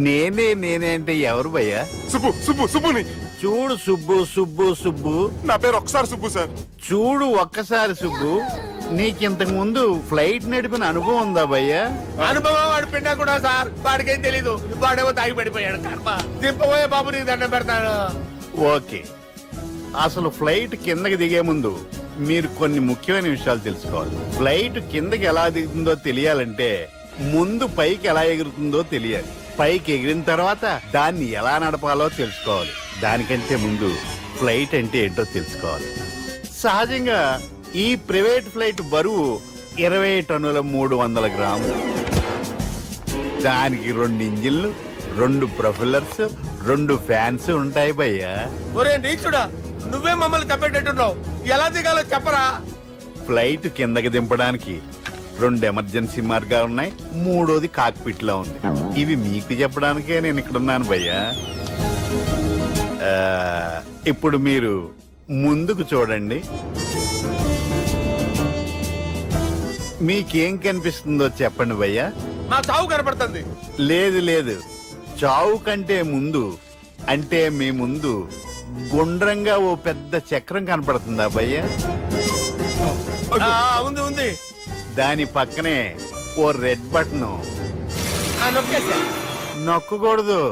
నేనే నేనే అంటే ఎవరు భయ్యా? సుబ్బుని. చూడు సుబ్బు, నా పేరు ఒకసారి సుబ్బు సార్. చూడు ఒక్కసారి సుబ్బు, నీకింతకు ముందు ఫ్లైట్ నడిపిన అనుభవం ఉందా భయ్యా? అనుభవం వాడు పిండా కూడా సార్, వాడికేం తెలీదు. వాడేమో తాగి పడిపోయాడు. కర్మ దింపబోయే బాబు, నీకు దండం పెడతాను. ఓకే, అసలు ఫ్లైట్ కిందకి దిగే ముందు మీరు కొన్ని ముఖ్యమైన విషయాలు తెలుసుకోవాలి. ఫ్లైట్ కిందకి ఎలా దిగుతుందో తెలియాలంటే ముందు పైకి ఎలా ఎగురుతుందో తెలియాలి. పైకి ఎగిరిన తర్వాత దాన్ని ఎలా నడపాలో తెలుసుకోవాలి. దానికంటే ముందు ఫ్లైట్ అంటే ఏంటో తెలుసుకోవాలి. సహజంగా ఈ ప్రైవేట్ ఫ్లైట్ బరువు 20 టన్నుల 300 గ్రాములు. దానికి 2 ఇంజిన్లు, 2 ప్రొఫెల్లర్స్, 2 ఫ్యాన్స్ ఉంటాయి భయ్యా. ఒరే నీచుడా, నువ్వే మమ్మల్ని తప్పేటట్టున్నావు. ఎలా దిగాలో చెప్పరా? ఫ్లైట్ కిందకి దింపడానికి 2 ఎమర్జెన్సీ మార్గాలు ఉన్నాయి, 3వది కాక్పిట్ లో ఉంది. ఇవి మీకు చెప్పడానికే నేను ఇక్కడ ఉన్నాను భయ్యా. ఇప్పుడు మీరు ముందుకు చూడండి. మీకేం కనిపిస్తుందో చెప్పండి భయ్యా. మా చావు కనపడుతుంది. లేదు, చావు కంటే ముందు, అంటే మీ ముందు గుండ్రంగా ఓ పెద్ద చక్రం కనపడుతుందా భయ్యా? ఉంది. దాని పక్కనే ఓ రెడ్ బటన్. నొక్కకూడదు,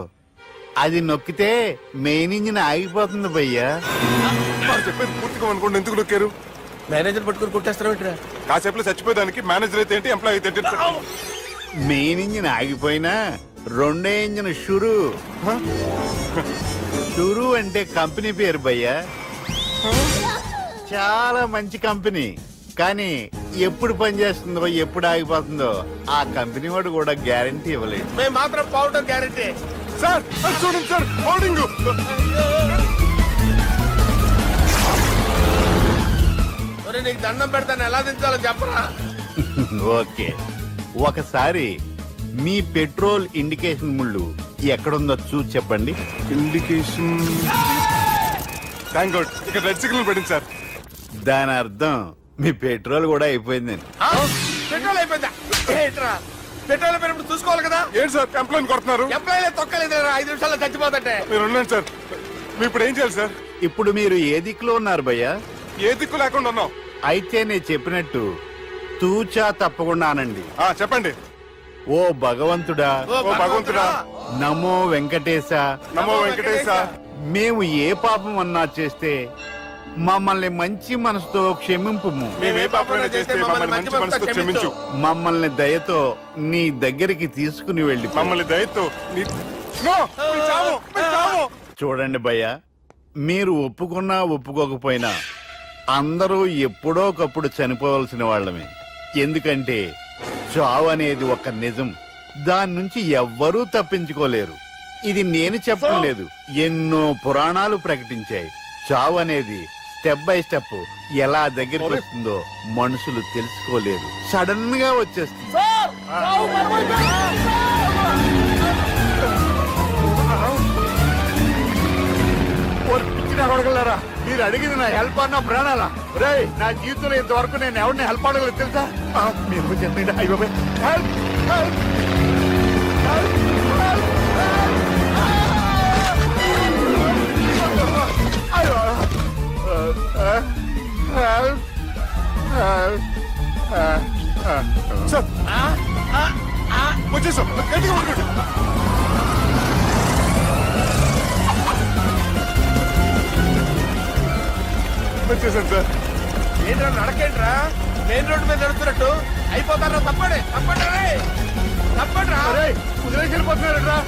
అది నొక్కితే మెయిన్ ఇంజిన్ ఆగిపోతుంది భయ్యా. చెప్పేది పూర్తిగా అనుకోండి. ఎందుకు నొక్కారు? మేనేజర్ పట్టుకుని కొట్టేస్తారా? కాసేపులో చచ్చిపోయేదానికి మేనేజర్ అయితే ఏంటి, ఎంప్లాయ్ అయితే ఏంటి? మెయిన్ ఇంజిన్ ఆగిపోయినా 2వ ఇంజిన్ షురు అంటే కంపెనీ పేరు భయ్యా. చాలా మంచి కంపెనీ, కానీ ఎప్పుడు పనిచేస్తుందో ఎప్పుడు ఆగిపోతుందో ఆ కంపెనీ వాడు కూడా గ్యారంటీ ఇవ్వలేదు. మేము మాత్రం పౌడర్ గ్యారంటీ. సార్ చూడండి సార్, పౌడింగ్. నీకు దండం పెడతాను, ఎలా దించాలో చెప్పరా? ఓకే, ఒకసారి మీ పెట్రోల్ ఇండికేషన్ ముళ్ళు ఎక్కడుందో చూసి చెప్పండి. ఇండికేషన్, థ్యాంక్ గాడ్, ఇక్కడ రెడ్ సిగ్నల్ పడింది సార్. దాని అర్థం మీ పెట్రోల్ కూడా అయిపోయిందండి. పెట్రోల్ అయిపోయిందా? పెట్రోల్ అయిపోయినప్పుడు చూసుకోవాలి కదా. ఏంటి సార్ ఎంప్లాయ్ కొడుతున్నారు? ఎంప్లాయ్ తొక్కలేదు, 5 నిమిషాల్లో చచ్చిపోతుంటే. మీరు ఉన్నాను సార్. మీరు ఇప్పుడు ఏం చేయాలి సార్? ఇప్పుడు మీరు ఏ దిక్కులో ఉన్నారు భయ్యా? ఏ దిక్కు లేకుండా ఉన్నాం. అయితే నేను చెప్పినట్టు తూచా తప్పకుండా అనండి. చెప్పండి. ఓ భగవంతుడా, నమో వెంకటేశ, నమో వెంకటేశ. మేము ఏ పాపం అన్నా చేస్తే మమ్మల్ని మంచి మనసుతో క్షమింపు. మమ్మల్ని దయతో నీ దగ్గరికి తీసుకుని వెళ్ళి మమ్మల్ని దయతో చూడండి భయ్య, మీరు ఒప్పుకున్నా ఒప్పుకోకపోయినా అందరూ ఎప్పుడో ఒకప్పుడు చనిపోవలసిన వాళ్ళమే. ఎందుకంటే చావు అనేది ఒక నిజం, దాని నుంచి ఎవ్వరూ తప్పించుకోలేరు. ఇది నేను చెప్పడం లేదు, ఎన్నో పురాణాలు ప్రకటించాయి. చావు అనేది స్టెప్ బై స్టెప్ ఎలా దగ్గరికి వస్తుందో మనుషులు తెలుసుకోలేరు, సడన్ గా వచ్చేస్తుంది. అడగలరా, మీరు అడిగింది నా హెల్ప్ అన్న ప్రాణాలా? రే, నా జీవితంలో ఇంతవరకు నేను ఎవరిని హెల్ప్ అడగలేదు తెలుసా? మీరు చెప్పండి. అయ్యో హెల్ప్ హెల్ప్ వచ్చేసాం. వచ్చేసాను సార్. ఏంట్రా నడకేంట్రా, మెయిన్ రోడ్డు మీద నడుస్తున్నట్టు అయిపోతారా? తప్పండి తప్పండి తప్పండి రా. వదిలేసి వెళ్ళిపోతున్నాడు రా.